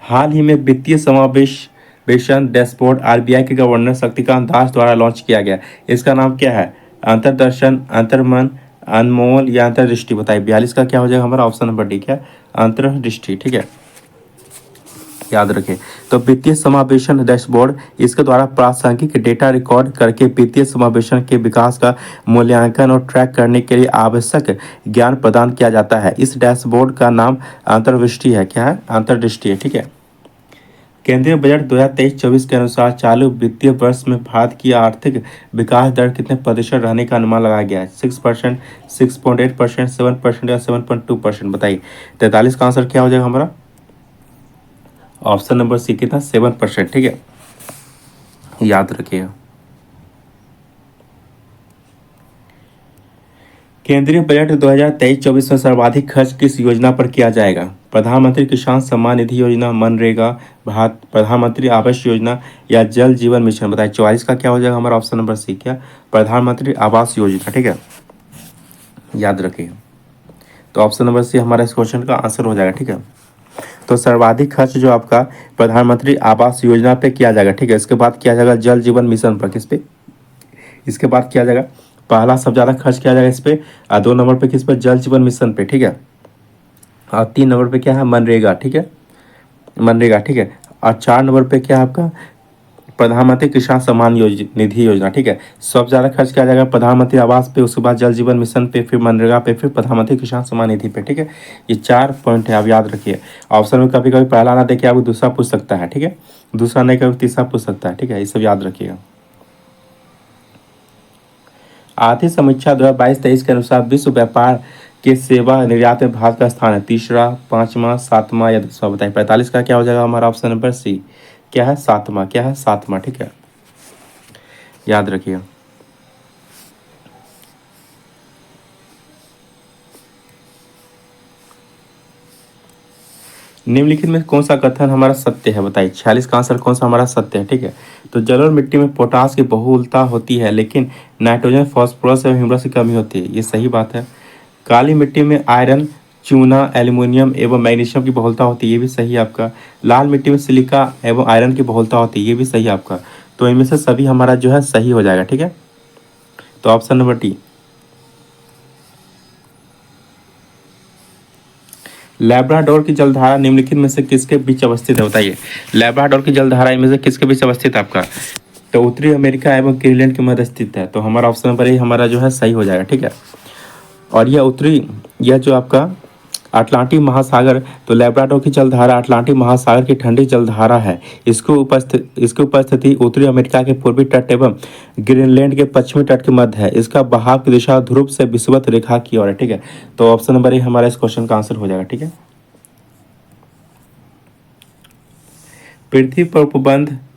हाल ही में वित्तीय समावेशन डैशबोर्ड आरबीआई के गवर्नर शक्तिकांत दास द्वारा लॉन्च किया गया। इसका नाम क्या है? अंतरदर्शन, अंतर्मन, अनमोल या अंतर्दृष्टि? बताइए 42 का क्या हो जाएगा हमारा? ऑप्शन नंबर डी, क्या? अंतर्दृष्टि, ठीक है, याद रखें। तो वित्तीय समावेशन डैशबोर्ड इसके द्वारा प्रासंगिक डेटा रिकॉर्ड करके वित्तीय समावेशन के विकास का मूल्यांकन और ट्रैक करने के लिए आवश्यक ज्ञान प्रदान किया जाता है। इस डैशबोर्ड का नाम अंतर्दृष्टि है। क्या है? अंतर्दृष्टि है, ठीक है, केंद्रीय बजट 2023-24 के अनुसार चालू वित्तीय वर्ष में भारत की आर्थिक विकास दर कितने प्रतिशत रहने का अनुमान लगाया गया है? 6%, 6.8%, 7% या 7.2%? बताइए। 43 का आंसर क्या हो जाएगा हमारा? ऑप्शन नंबर सी कितना? 7%। ठीक है, याद रखिएगा। केंद्रीय बजट 2023-24 में सर्वाधिक खर्च किस योजना पर किया जाएगा? प्रधानमंत्री किसान सम्मान निधि योजना, मनरेगा, भारत प्रधानमंत्री आवास योजना या जल जीवन मिशन? बताइए। 44 का क्या हो जाएगा हमारा? ऑप्शन नंबर सी क्या? प्रधानमंत्री आवास योजना। ठीक है, याद रखिए। तो ऑप्शन नंबर सी हमारा इस क्वेश्चन का आंसर हो जाएगा। ठीक है, तो सर्वाधिक खर्च जो आपका प्रधानमंत्री आवास योजना पे किया जाएगा। ठीक है, इसके बाद किया जाएगा जल जीवन मिशन पर। किस पे? इसके बाद किया जाएगा, पहला सबसे ज़्यादा खर्च किया जाएगा इस पे, और 2 नंबर पे किस पे? जल जीवन मिशन पे। ठीक है, और 3 नंबर पे क्या है? मनरेगा। ठीक है, मनरेगा। ठीक है, और 4 नंबर पे क्या है आपका? प्रधानमंत्री किसान सम्मान निधि योजना। ठीक है, सबसे ज़्यादा खर्च किया जाएगा प्रधानमंत्री आवास पे, उसके बाद जल जीवन मिशन पे, फिर मनरेगा पे, फिर प्रधानमंत्री किसान सम्मान निधि पे। ठीक है, ये 4 पॉइंट है, आप याद रखिए। ऑप्शन में कभी कभी पहला ना देखिए, आपको दूसरा पूछ सकता है। ठीक है, दूसरा नहीं, कभी तीसरा पूछ सकता है। ठीक है, ये सब याद रखिएगा। आर्थिक समीक्षा 2022-23 के अनुसार विश्व व्यापार के सेवा निर्यात में भारत का स्थान है? तीसरा, पांचवा, सातवां या 10वां? बताइए। 45 का क्या हो जाएगा हमारा? ऑप्शन नंबर सी क्या है? सातवां। क्या है? सातवां। ठीक है, याद रखिए। निम्नलिखित में कौन सा कथन हमारा सत्य है? बताइए। 46 का आंसर कौन सा हमारा सत्य है? ठीक है, तो जलोढ़ मिट्टी में पोटास की बहुलता होती है, लेकिन नाइट्रोजन, फास्फोरस एवं ह्यूमस की कमी होती है। ये सही बात है। काली मिट्टी में आयरन, चूना, एल्यूमिनियम एवं मैग्नीशियम की बहुलता होती है। ये भी सही है आपका। लाल मिट्टी में सिलिका एवं आयरन की बहुलता होती है। ये भी सही है आपका। तो इनमें से सभी हमारा जो है सही हो जाएगा। ठीक है, तो ऑप्शन नंबर डी। लैब्राडोर की जलधारा निम्नलिखित में से किसके बीच अवस्थित है? बताइए। लैब्राडोर की जलधारा इनमें से किसके बीच अवस्थित है आपका? तो उत्तरी अमेरिका एवं ग्रीनलैंड के मध्य स्थित है। तो हमारा ऑप्शन नंबर ए हमारा जो है सही हो जाएगा। ठीक है, और यह जो आपका अटलांटिक महासागर, तो लैब्राडोर की जलधारा अटलांटिक महासागर की ठंडी जलधारा है। इसकी उपस्थिति उत्तरी अमेरिका के पूर्वी तट एवं ग्रीनलैंड के पश्चिमी तट के मध्य है। इसका बहाव की दिशा ध्रुव से विषुवत रेखा की ओर है। ठीक है, तो ऑप्शन नंबर ए हमारा इस क्वेश्चन का आंसर हो जाएगा। ठीक है, पृथ्वी पर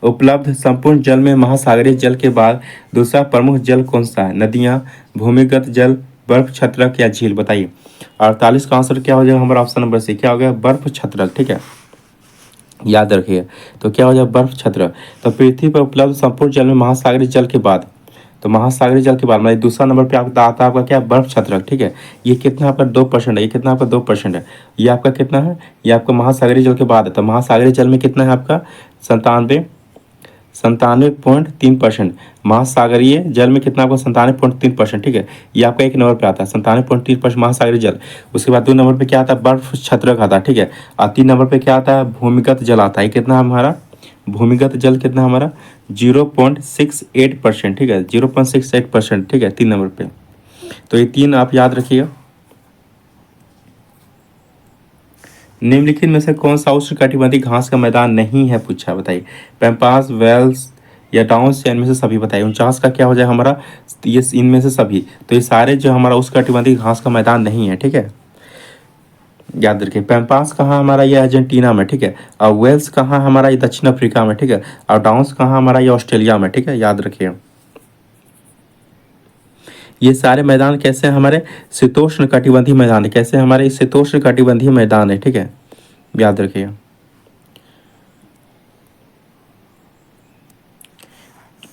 उपलब्ध संपूर्ण जल में महासागरीय जल के बाद दूसरा प्रमुख जल कौन सा है? नदियां, भूमिगत जल, बर्फ छत्रक या झील? बताइए। 48 का आंसर क्या हो जाएगा हमारा? ऑप्शन नंबर सी क्या हो गया? बर्फ छत्रक। ठीक है, याद रखिए। तो क्या हो जाएगा? बर्फ छत्रक। तो पृथ्वी पर उपलब्ध संपूर्ण जल में महासागरीय जल के बाद, तो महासागरीय जल के बाद मतलब दूसरा नंबर पे आपका आता है आपका क्या? बर्फ छत्रक। ठीक है, ये कितना आपका? 2% है। ये कितना आपका? 2% है। ये आपका कितना है? ये आपका महासागरीय जल के बाद है। तो महासागरीय जल में कितना है आपका? 97.3%। महासागरीय जल में कितना आपका? 97.3%। ठीक है, ये आपका एक नंबर पे आता है 97.3% महासागरीय जल। उसके बाद 2 नंबर पे क्या आता है? बर्फ छत्रक आता है। ठीक है, और 3 नंबर पे क्या आता है? भूमिगत जल आता है। ये कितना है हमारा? भूमिगत जल कितना हमारा? 0.68%। ठीक है, 0.68%। ठीक है, 3 नंबर पे। तो ये 3 आप याद रखिएगा। निम्नलिखित में से कौन सा उष्णकटिबंधीय घास का मैदान नहीं है? पूछा। बताइए। पैम्पास, वेल्स या डाउन्स या इनमें से सभी? बताइए। 49 का क्या हो जाएगा हमारा? ये इनमें से सभी। तो ये सारे जो हमारा उष्णकटिबंधीय घास का मैदान नहीं है। ठीक है, याद रखिए। पैम्पास कहाँ हमारा? ये अर्जेंटीना में। ठीक है, और वेल्स कहाँ हमारा? ये दक्षिण अफ्रीका में। ठीक है, और डाउन्स कहाँ हमारा? ये ऑस्ट्रेलिया में। ठीक है, याद रखिए। ये सारे मैदान कैसे हैं हमारे? शीतोष्ण कटिबंधीय मैदान है। कैसे हमारे? शीतोष्ण कटिबंधीय मैदान है। ठीक है, याद रखिए।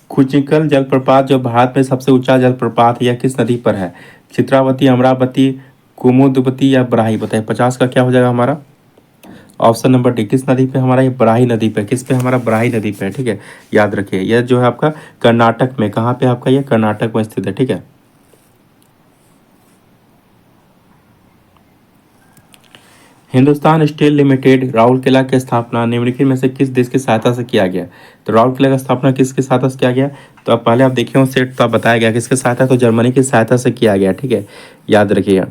खुचिकल जलप्रपात जो भारत में सबसे ऊंचा जलप्रपात है, यह किस नदी पर है? चित्रावती, अमरावती, कुमुदवती या बराही? बताइए। 50 का क्या हो जाएगा हमारा? Option number D. किस नदी पे हमारा? ये बराही नदी पे। किस पे हमारा? बराही नदी पे। ठीक है, याद रखिए। यह जो है आपका कर्नाटक में, कहाँ पे आपका? ये कर्नाटक में स्थित है। ठीक है, हिंदुस्तान स्टील लिमिटेड राउरकेला की स्थापना निम्नलिखित में से किस देश की सहायता से किया गया? तो राउरकेला का स्थापना किसकी सहायता से किया गया? तो आप पहले आप देखिए हो सेट, तो आप बताया गया किसकी सहायता? तो जर्मनी की सहायता से किया गया। ठीक है, याद रखिएगा।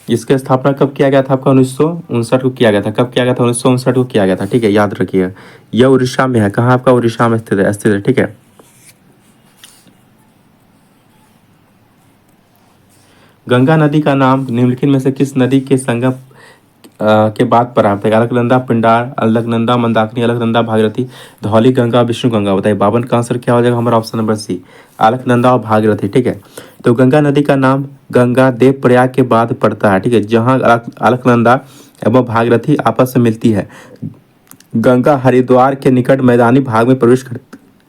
इसकी स्थापना कब किया गया था आपका 1959 को किया गया था। कब किया गया था? 1959 को किया गया था, ठीक है, याद रखिए। यह उड़ीसा में है। कहाँ आपका? उड़ीसा में स्थित है, ठीक है। गंगा नदी का नाम निम्नलिखित में से किस नदी के संगम के बाद प्राप्त है? अलकनंदा, पिंडार, अलकनंदा, मंदाकिनी, अलकनंदा, भागीरथी, धौली गंगा, विष्णु गंगा। बताइए 52 का आंसर क्या हो जाएगा हमारा? ऑप्शन नंबर सी, अलकनंदा और भागीरथी, ठीक है। तो गंगा नदी का नाम गंगा देव प्रयाग के बाद पड़ता है, ठीक है, जहाँ अलकनंदा एवं भागीरथी आपस में मिलती है। गंगा हरिद्वार के निकट मैदानी भाग में प्रवेश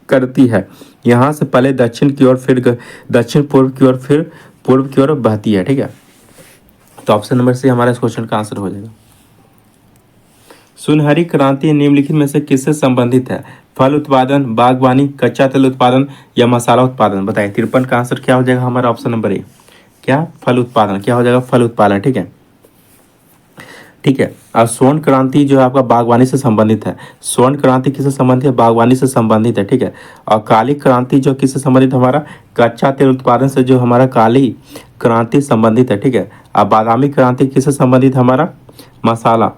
करती है। यहाँ से पहले दक्षिण की ओर, फिर दक्षिण पूर्व की ओर, फिर पूर्व की ओर बहती है, ठीक है। तो ऑप्शन नंबर सी हमारा इस क्वेश्चन का आंसर हो जाएगा। सुनहरी क्रांति निम्नलिखित में से किससे संबंधित है? फल उत्पादन, बागवानी, कच्चा तेल उत्पादन या मसाला उत्पादन। बताइए 53 का आंसर क्या हो जाएगा हमारा? ऑप्शन नंबर ए, क्या? फल उत्पादन। क्या हो जाएगा? फल उत्पादन, ठीक है, ठीक है। और स्वर्ण क्रांति जो है आपका बागवानी से संबंधित है। स्वर्ण क्रांति किससे संबंधित है? बागवानी से संबंधित है, ठीक है। और काली क्रांति जो किससे संबंधित है? हमारा कच्चा तेल उत्पादन से जो हमारा काली क्रांति संबंधित है, ठीक है। और बादामी क्रांति किससे संबंधित है? हमारा मसाला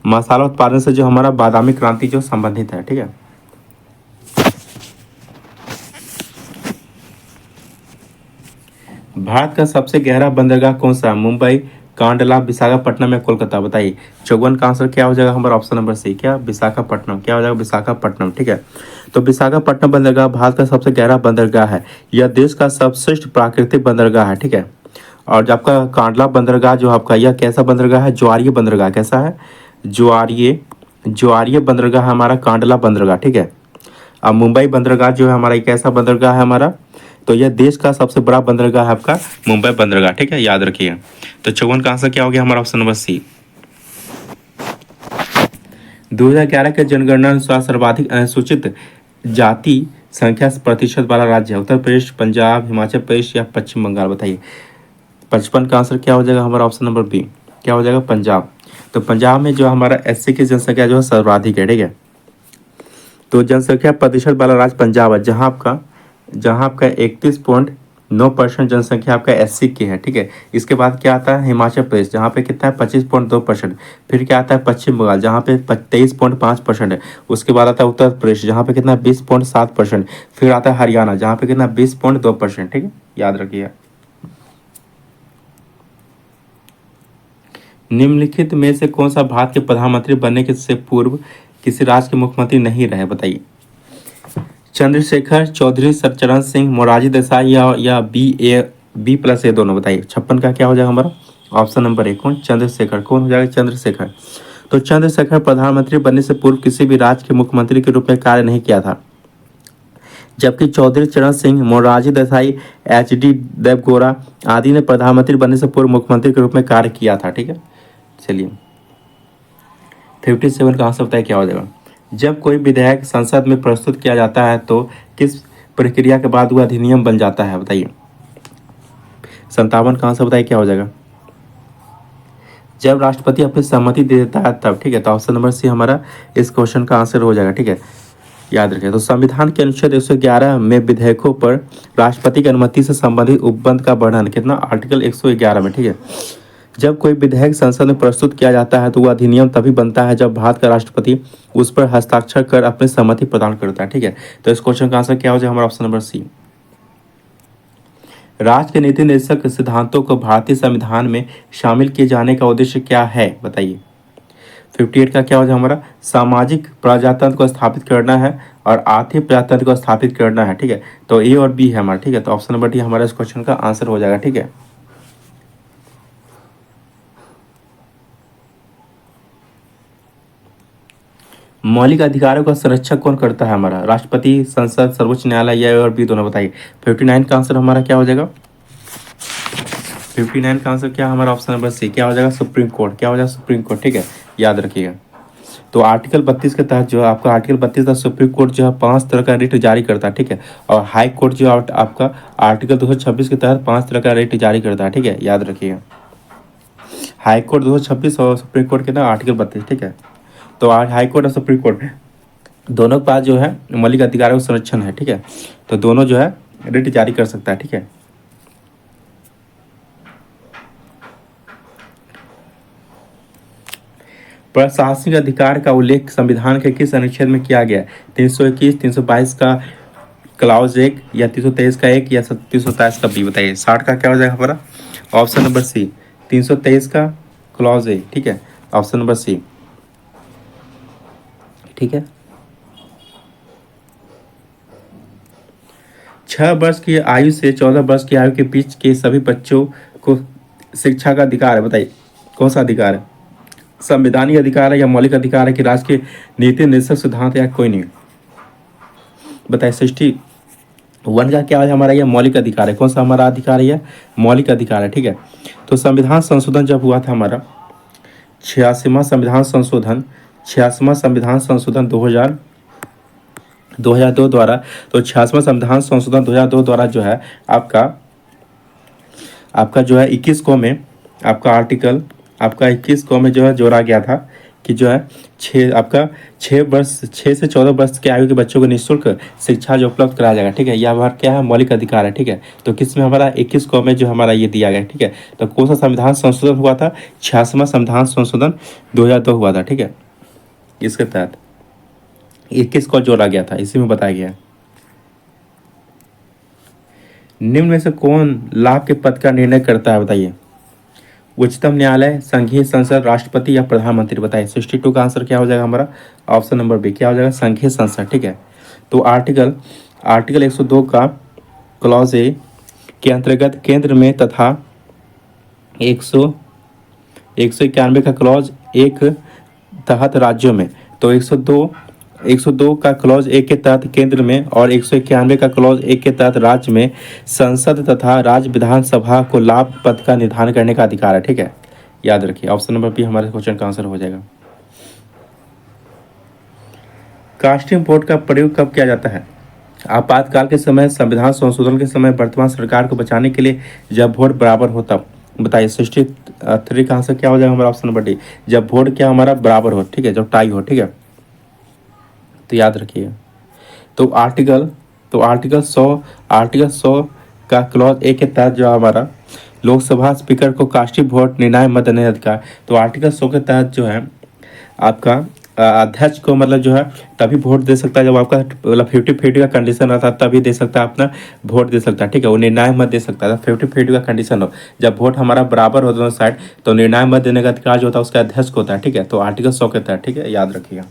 मसाला उत्पादन से जो हमारा बादामी क्रांति जो संबंधित है, ठीक है। भारत का सबसे गहरा बंदरगाह कौन सा है? मुंबई, कांडला, विशाखापट्टनम या कोलकाता। बताइए 54 का आंसर क्या हो जाएगा हमारा? ऑप्शन नंबर सी, क्या? विशाखापट्टनम। क्या हो जाएगा? विशाखापट्टनम, ठीक है। तो विशाखापट्टनम बंदरगाह भारत का सबसे गहरा बंदरगाह है। यह देश का सर्वश्रेष्ठ प्राकृतिक बंदरगाह है, ठीक है। और जो आपका कांडला बंदरगाह जो आपका, यह कैसा बंदरगाह है? ज्वारीय बंदरगाह। कैसा है? ज्वारीय ज्वारीय बंदरगाह हमारा कांडला बंदरगाह, ठीक है। अब मुंबई बंदरगाह जो है हमारा, एक ऐसा बंदरगाह है हमारा, तो यह देश का सबसे बड़ा बंदरगाह है आपका मुंबई बंदरगाह, ठीक है, याद रखिए। तो 54 का आंसर क्या हो गया हमारा? ऑप्शन नंबर सी। 2011 के जनगणना अनुसार सर्वाधिक अनुसूचित जाति संख्या प्रतिशत वाला राज्य है? उत्तर प्रदेश, पंजाब, हिमाचल प्रदेश या पश्चिम बंगाल। बताइए 55 का आंसर क्या हो जाएगा हमारा? ऑप्शन नंबर बी, क्या हो जाएगा? पंजाब। तो पंजाब में जो हमारा एससी की जनसंख्या जो है सर्वाधिक है, ठीक है। तो जनसंख्या प्रतिशत वाला राज्य पंजाब है, जहाँ आपका 31.9% जनसंख्या आपका एससी की है, ठीक है। इसके बाद क्या आता है? हिमाचल प्रदेश, जहाँ पे कितना है? 25.2%। फिर क्या आता है? पश्चिम बंगाल, जहाँ पे 23.5% है। उसके बाद आता है उत्तर प्रदेश, जहाँ पे कितना है? 20.7%। फिर आता है हरियाणा, जहाँ पे कितना? 20.2%, ठीक है, याद रखिए। निम्नलिखित में से कौन सा भारत के प्रधानमंत्री बनने के से पूर्व किसी राज्य के मुख्यमंत्री नहीं रहे? बताइए चंद्रशेखर चौधरी, सरचरण सिंह, मोरारजी देसाई या बी प्लस ए दोनों। बताइए 56 का क्या हो जाएगा हमारा? ऑप्शन नंबर ए, कौन? चंद्रशेखर। कौन हो जाएगा? चंद्रशेखर। तो चंद्रशेखर प्रधानमंत्री बनने से पूर्व किसी भी राज्य के मुख्यमंत्री के रूप में कार्य नहीं किया था, जबकि चौधरी चरण सिंह, मोरारजी देसाई, एच डी देवगौड़ा आदि ने प्रधानमंत्री बनने से पूर्व मुख्यमंत्री के रूप में कार्य किया था, ठीक है। चलिए 57 का आंसर बताइए क्या हो जाएगा? जब कोई विधेयक संसद में प्रस्तुत किया जाता है तो किस प्रक्रिया के बाद वह अधिनियम बन जाता है? बताइए 57 का आंसर बताइए क्या हो जाएगा? जब राष्ट्रपति अपनी सहमति दे देता है तब, ठीक है। तो ऑप्शन नंबर सी हमारा इस क्वेश्चन का आंसर हो जाएगा, ठीक है, याद रखें। तो संविधान के अनुच्छेद 111 में विधेयकों पर राष्ट्रपति की अनुमति से संबंधित उपबंध का वर्णन कितना? आर्टिकल 111 में, ठीक है। जब कोई विधेयक संसद में प्रस्तुत किया जाता है तो वह अधिनियम तभी बनता है जब भारत का राष्ट्रपति उस पर हस्ताक्षर कर अपनी सहमति प्रदान करता है, ठीक है। तो इस क्वेश्चन का आंसर क्या हो जाएगा हमारा? Option number C. राज्य के नीति निर्देशक सिद्धांतों को भारतीय संविधान में शामिल किए जाने का उद्देश्य क्या है? बताइए 58 का क्या हो जाएगा हमारा? सामाजिक प्रजातंत्र को स्थापित करना है और आर्थिक प्रजातंत्र को स्थापित करना है, ठीक है। तो ए और बी है हमारा, ठीक है। तो ऑप्शन नंबर डी हमारा इस क्वेश्चन का आंसर हो जाएगा, ठीक है। मौलिक अधिकारों का संरक्षण कौन करता है? हमारा राष्ट्रपति, संसद, सर्वोच्च न्यायालय या और बी दोनों। बताइए 59 का आंसर हमारा क्या हो जाएगा? 59 का आंसर क्या हमारा? ऑप्शन नंबर सी, क्या हो जाएगा? Supreme court. क्या हो जाएगा? सुप्रीम कोर्ट, ठीक है, याद रखिएगा। तो आर्टिकल 32 के तहत जो है आपका आर्टिकल 32 का सुप्रीम कोर्ट जो है 5 तरह का रिट जारी करता है, ठीक है। और हाई कोर्ट जो आपका आर्टिकल 226 के तहत 5 तरह का रिट जारी करता है, ठीक है, याद रखिएगा। हाई कोर्ट 226 और सुप्रीम कोर्ट के ना आर्टिकल 32, ठीक है। तो आज हाई कोर्ट और सुप्रीम कोर्ट में दोनों के पास जो है मौलिक अधिकारों का संरक्षण है, ठीक है। तो दोनों जो है रिट जारी कर सकता है, ठीक है। प्रशासनिक अधिकार का उल्लेख संविधान के किस अनुच्छेद में किया गया है? 321, 322 का क्लाउज 1 या 323 का 1 या 327 का बी? बताइए 60 का क्या हो जाएगा हमारा? ऑप्शन नंबर सी 323 का क्लॉज 1, ठीक है, ऑप्शन नंबर सी, ठीक है। 6 वर्ष की आयु से 14 वर्ष की आयु के बीच के सभी बच्चों को शिक्षा का अधिकार है। बताइए कौन सा अधिकार है? संवैधानिक अधिकार है या मौलिक अधिकार है कि राज्य के नीति निर्देशक सिद्धांत या कोई नहीं? बताइए 61 का क्या है हमारा? यह मौलिक अधिकार है। कौन सा हमारा अधिकार है? यह मौलिक अधिकार है, ठीक है। तो संविधान संशोधन जब हुआ था हमारा 86वां संविधान संशोधन, 86वां संविधान संशोधन 2002 द्वारा, तो 86वां संविधान संशोधन 2002 द्वारा जो है आपका जो है 21 को में आपका आर्टिकल आपका 21 को में जो है जोड़ा गया था कि जो है 6 से 14 वर्ष के आयु के बच्चों को निःशुल्क शिक्षा जो उपलब्ध कराया जाएगा, ठीक है। यह हमारा क्या है? मौलिक अधिकार है, ठीक है। तो किस में हमारा 21 को में जो हमारा ये दिया गया, ठीक है। तो कौन सा संविधान संशोधन हुआ था? 86वां संविधान संशोधन 2002 हुआ था, ठीक है। इसके तहत 21 को जोड़ा गया था, इसी में बताया गया है। निम्न में से कौन लाभ के पद का निर्णय करता है? बताइए। उच्चतम न्यायालय, संघीय संसद, राष्ट्रपति या प्रधानमंत्री? बताइए 62 का आंसर क्या हो जाएगा हमारा? ऑप्शन नंबर बी क्या हो जाएगा? संघीय संसद, ठीक है। तो आर्टिकल 102 का क्लॉज ए के अंतर्गत केंद्र में तथा 191 का क्लॉज 1 तहत राज्यों में, तो 102 का क्लॉज 1 के तहत केंद्र में और 191 का क्लॉज 1 के तहत राज्य में संसद तथा राज्य विधानसभा को लाभ पद का निर्धारण करने का अधिकार है, ठीक है। याद रखिए ऑप्शन नंबर बी हमारे क्वेश्चन का आंसर हो जाएगा। कास्टिंग वोट का प्रयोग कब किया जाता है? आपातकाल के समय, संविधान संशोधन के समय, वर्तमान सरकार को बचाने के लिए, जब वोट बराबर हो तब? बताइए 63 का आंसर क्या हो जाएगा हमारा? ऑप्शन नंबर डी, जब वोट क्या हमारा बराबर हो, ठीक है, जब टाई हो, ठीक है। तो याद रखिए। तो आर्टिकल 100 का क्लॉज ए के तहत जो हमारा लोकसभा स्पीकर को कास्टिंग वोट निर्णायक मत देने का अधिकार, तो आर्टिकल 100 के तहत जो है आपका अध्यक्ष को मतलब जो है तभी वोट दे सकता है जब आपका मतलब 50-50 का कंडीशन रहता है, तभी दे सकता है अपना वोट दे सकता है, ठीक है। वो निर्णायक मत दे सकता है 50-50 का कंडीशन हो। जब वोट हमारा बराबर हो दोनों साइड, तो निर्णायक मत देने का अधिकार जो होता है उसका अध्यक्ष को होता है, ठीक है। तो आर्टिकल 100 के तहत, ठीक है, याद रखिएगा।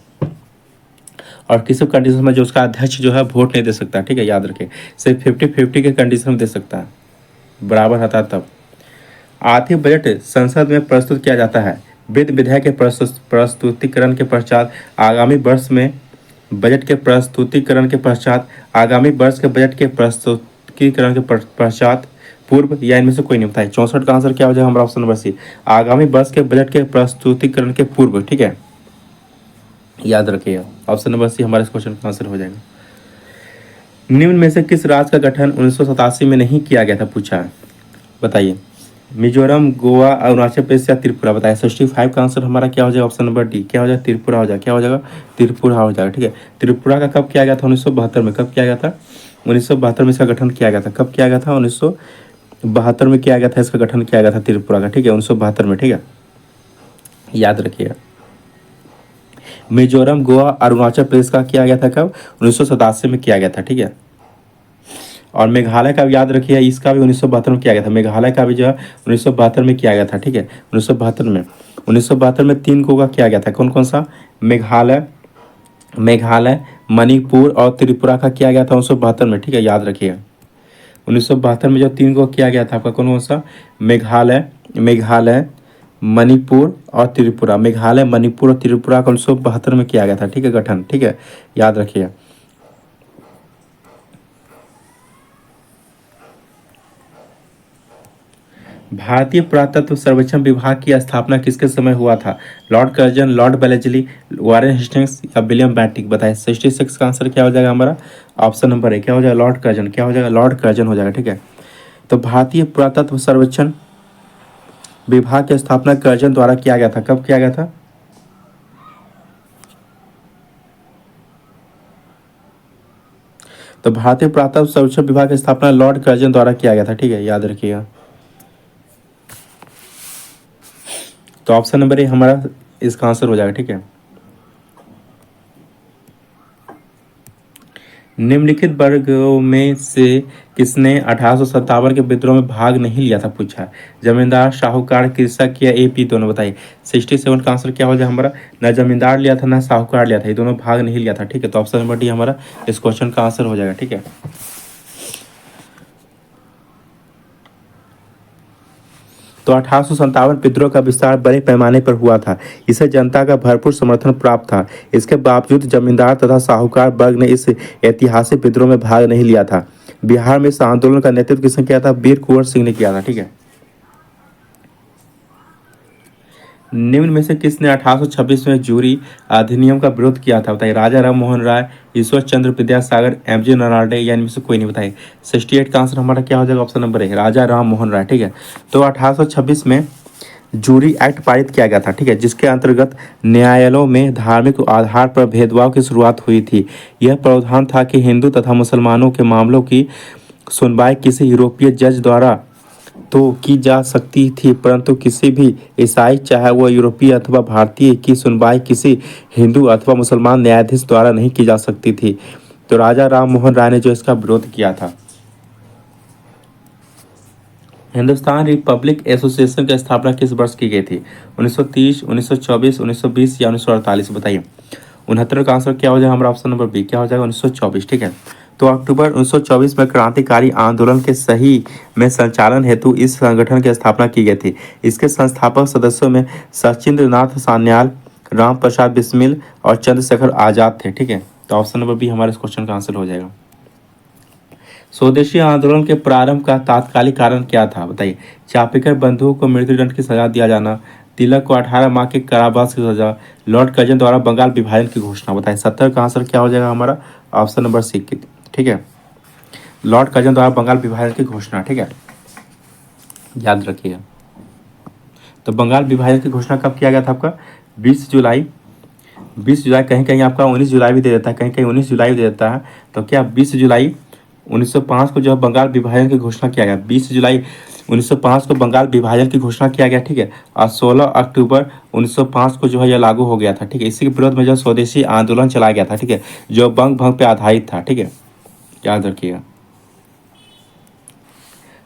और किसी कंडीशन में जो उसका अध्यक्ष जो है वोट नहीं दे सकता, ठीक है, याद रखिए। सिर्फ 50-50 के कंडीशन में दे सकता है, बराबर रहता है तब। आर्थिक बजट संसद में प्रस्तुत किया जाता है। वित्त विधेयक के प्रस्तुतिकरण के पश्चात आगामी वर्ष में बजट के प्रस्तुतिकरण के पश्चात आगामी वर्ष के बजट के प्रस्तुतिकरण के पश्चात पूर्व या इनमें से कोई नहीं? बताइए 64 का आंसर क्या हो जाएगा हमारा? ऑप्शन नंबर सी, आगामी वर्ष के बजट के प्रस्तुतिकरण के पूर्व, ठीक है, याद रखिएगा। ऑप्शन नंबर सी हमारे इस क्वेश्चन का आंसर हो जाएगा। निम्न में से किस राज्य का गठन 1987 में नहीं किया गया था? पूछा है, बताइए। मिजोरम, गोवा, अरुणाचल प्रदेश या त्रिपुरा? बताइए 65 का आंसर हमारा क्या हो जाएगा? ऑप्शन नंबर डी क्या हो जाएगा? त्रिपुरा हो जाएगा। क्या हो जाएगा? त्रिपुरा हो जाएगा, ठीक है। त्रिपुरा का कब किया गया था? 1972 में। कब किया गया था? 1972 में इसका गठन किया गया था। कब किया गया था? 1972 में किया गया था, इसका गठन किया गया था त्रिपुरा का, ठीक है, 1972 में, ठीक है, याद रखिएगा। मिजोरम, गोवा, अरुणाचल प्रदेश का किया गया था कब? 1987 में किया गया था, ठीक है। और मेघालय का भी याद रखिए, इसका भी 1972 में किया गया था। मेघालय का भी जो है 1972 में किया गया था, ठीक है, 1972 में 3 को का किया गया था। कौन कौन सा? मेघालय, मणिपुर और त्रिपुरा का किया गया था 1972 में, ठीक है, याद रखिएगा। 1972 में जो 3 को किया गया था आपका कौन कौन सा? मेघालय, मणिपुर और त्रिपुरा। मेघालय, मणिपुर और त्रिपुरा का 1972 में किया गया था, ठीक है, गठन, ठीक है, याद रखिएगा। भारतीय पुरातत्व सर्वेक्षण विभाग की स्थापना किसके समय हुआ था? Lord Curzon, Lord Wellesley, Warren Hastings या विलियम बेंटिक? बताएं 66 का आंसर क्या हो जाएगा हमारा? ऑप्शन नंबर ए क्या हो जाएगा? Lord Curzon. क्या हो जाएगा? लॉर्ड कर्जन हो जाएगा, ठीक है। तो भारतीय पुरातत्व सर्वेक्षण विभाग की स्थापना कर्जन द्वारा किया गया था। कब किया गया था? तो भारतीय पुरातत्व सर्वेक्षण विभाग की स्थापना लॉर्ड कर्जन द्वारा किया गया था, ठीक है, याद रखिएगा। तो ऑप्शन नंबर ए हमारा इसका आंसर हो जाएगा। ठीक है, निम्नलिखित वर्गों में से किसने 1857 के विद्रोह में भाग नहीं लिया था, पूछा। जमींदार, साहूकार, कृषक या एपी, दोनों बताइए। 67 का आंसर क्या हो जाए हमारा, ना जमींदार लिया था ना साहूकार लिया था, ये दोनों भाग नहीं लिया था। ठीक है, तो ऑप्शन नंबर डी हमारा इस क्वेश्चन का आंसर हो जाएगा। ठीक है, तो 1857 विद्रोह का विस्तार बड़े पैमाने पर हुआ था। इसे जनता का भरपूर समर्थन प्राप्त था। इसके बावजूद जमींदार तथा साहूकार वर्ग ने इस ऐतिहासिक विद्रोह में भाग नहीं लिया था। बिहार में इस आंदोलन का नेतृत्व किसने किया था, वीर कुंवर सिंह ने किया था। ठीक है, निम्न में से किसने 1826 में जूरी अधिनियम का विरोध किया था, बताइए। राजा राम मोहन राय, ईश्वर चंद्र विद्यासागर, एमजी नराडे या इनमें से कोई नहीं, बताइए। 68 का आंसर हमारा क्या हो जाएगा, ऑप्शन नंबर ए, राजा राम मोहन राय। ठीक है, तो 1826 में जूरी एक्ट पारित किया गया था। ठीक है, जिसके अंतर्गत न्यायालयों में धार्मिक आधार पर भेदभाव की शुरुआत हुई थी। यह प्रावधान था कि हिंदू तथा मुसलमानों के मामलों की सुनवाई किसी यूरोपीय जज द्वारा तो की जा सकती थी, परंतु किसी भी ईसाई, चाहे वह यूरोपीय अथवा भारतीय, की सुनवाई किसी हिंदू अथवा मुसलमान न्यायाधीश द्वारा नहीं की जा सकती थी। तो राजा राम मोहन राय ने जो इसका विरोध किया था। हिंदुस्तान रिपब्लिक एसोसिएशन की स्थापना किस वर्ष की गई थी, 1930, 1924, 1920 या 1948, बताइए। 69 का आंसर क्या हो जाएगा हमारा, ऑप्शन नंबर बी, क्या हो जाएगा, 1924। ठीक है, तो अक्टूबर 1924 में क्रांतिकारी आंदोलन के सही में संचालन हेतु इस संगठन की स्थापना की गई थी। इसके संस्थापक सदस्यों में सचिंद्र नाथ सान्याल, राम प्रसाद बिस्मिल और चंद्रशेखर आजाद थे। ठीक है, तो ऑप्शन नंबर बी हमारे इस क्वेश्चन का आंसर हो जाएगा। स्वदेशी आंदोलन के प्रारंभ का तात्कालिक कारण क्या था, बताइए। चापिकर बंधुओं को मृत्युदंड की सजा दिया जाना, तिलक को 18 माह के कारावास की सजा, लॉर्ड कर्जन द्वारा बंगाल विभाजन की घोषणा, बताइए। 70 का आंसर क्या हो जाएगा हमारा, ऑप्शन नंबर सी। ठीक है, लॉर्ड कर्जन द्वारा बंगाल विभाजन की घोषणा। ठीक है, याद रखिएगा। तो बंगाल विभाजन की घोषणा कब किया गया था आपका, 20 जुलाई। 20 जुलाई, कहीं कहीं आपका 19 जुलाई भी दे देता है, कहीं कहीं 19 जुलाई भी दे देता है। तो क्या 20 जुलाई 1905 को जो है बंगाल विभाजन की घोषणा किया गया, 20 जुलाई 1905 को बंगाल विभाजन की घोषणा किया गया। ठीक है, और 16 अक्टूबर 1905 को जो है यह लागू हो गया था। ठीक है, इसी के विरोध में जो स्वदेशी आंदोलन चलाया गया था। ठीक है, जो बंग भंग पे आधारित था। ठीक है, याद रखिएगा।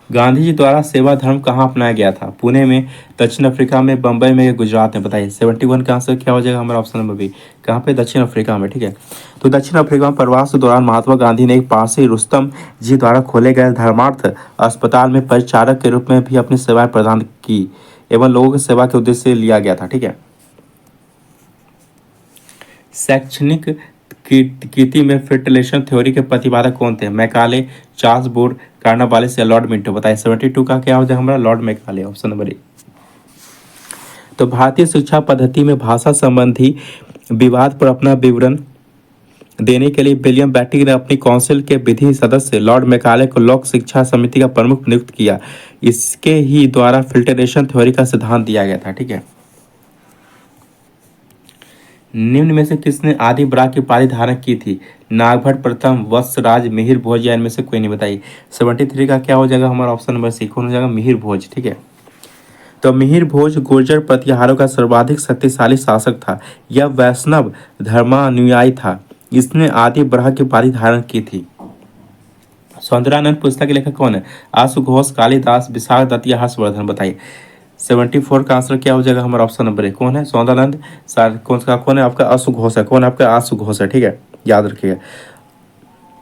गांधी जी द्वारा सेवा धर्म कहाँ अपनाया गया था, पुणे में, दक्षिण अफ्रीका में, बम्बई में, गुजरात में, बताइए। 71 का आंसर क्या हो जाएगा हमारा, ऑप्शन नंबर बी, कहाँ पे, दक्षिण अफ्रीका में। ठीक है, तो दक्षिण अफ्रीका में प्रवास के दौरान महात्मा गांधी ने एक पारसी रुस्तम जी द्वारा खोले गए धर्मार्थ अस्पताल में परिचारक के रूप में भी अपनी सेवाएं प्रदान की एवं लोगों की सेवा के उद्देश्य से लिया गया था। ठीक है, शैक्षणिक कीर्ति में फिल्ट्रेशन थ्योरी के प्रतिपादक कौन थे, मैकाले, चार्ल्स बूर, कार्नावालिस या लॉर्ड मिंटो, बताइए। 72 का क्या हो जाएगा हमारा, Lord Macaulay, option number A. तो भारतीय शिक्षा पद्धति में भाषा संबंधी विवाद पर अपना विवरण देने के लिए विलियम बेंटिक ने अपनी काउंसिल के विधि सदस्य लॉर्ड मैकाले को लोक शिक्षा समिति का प्रमुख नियुक्त किया। इसके ही द्वारा फिल्ट्रेशन थ्योरी का सिद्धांत दिया गया था। ठीक है, निम्न में से किसने आदि बराक की उपाधि धारण की थी, नागभट्ट प्रथम, वत्सराज, मिहिर भोज या इनमें से कोई नहीं, बताइए। 73 का क्या हो जाएगा हमारा, ऑप्शन नंबर सी, कौन हो जाएगा, मिहिर भोज। ठीक है, तो मिहिर भोज गुर्जर प्रतिहारों का सर्वाधिक शक्तिशाली शासक था। यह वैष्णव धर्मानुयायी था। इसने आदि बराक की उपाधि धारण की थी। सौंदरानंद पुस्तक के लेखक कौन है, आशु घोष, कालिदास, विशाख दत्त या हर्षवर्धन, बताइए। 74 का आंसर क्या हो जाएगा हमारा, ऑप्शन नंबर ए, कौन है, सौंदानंद। कौन है आपका, आशु घोष है, कौन है आपका, आशु घोष है। ठीक है, याद रखिएगा।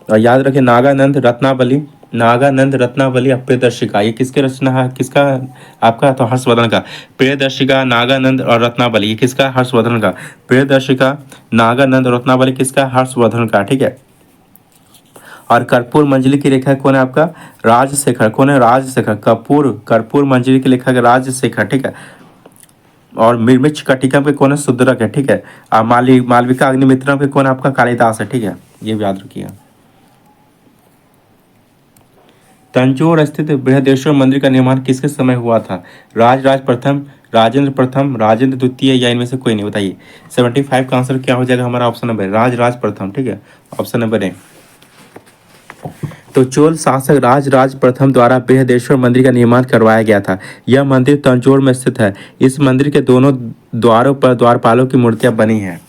और याद रखिए नागानंद रत्नावली, नागानंद रत्नावली प्रियदर्शिका, ये किसके रचना है, किसका, आपका, तो हर्षवर्धन का। प्रियदर्शिका, नागानंद और रत्नावली, ये किसका, हर्षवर्धन का। प्रियदर्शिका, नागानंद, रत्नावली किसका, हर्षवर्धन का। ठीक है, और कर्पूर मंजरी की लेखक कौन है आपका, राजशेखर, कौन है, राजशेखर। कर्पूर मंजरी के लेखक राजशेखर। ठीक है, और मिर्च कटिकम के कौन है, सुद्रक है। ठीक है, और मालविका अग्निमित्रम के कौन है आपका, कालिदास है। ठीक है, ये भी याद रखिएगा। तंजौर स्थित बृहदेश्वर मंदिर का निर्माण किसके समय हुआ था, राज प्रथम, राजेंद्र प्रथम, राजेंद्र द्वितीय या इनमें से कोई नहीं, बताइए। 75 का आंसर क्या हो जाएगा हमारा, ऑप्शन नंबर राज प्रथम। ठीक है, ऑप्शन नंबर ए। तो चोल शासक राज प्रथम द्वारा बृहदेश्वर मंदिर का निर्माण करवाया गया था। यह मंदिर तंजौर में स्थित है। इस मंदिर के दोनों द्वारों पर द्वारपालों की मूर्तियां बनी हैं।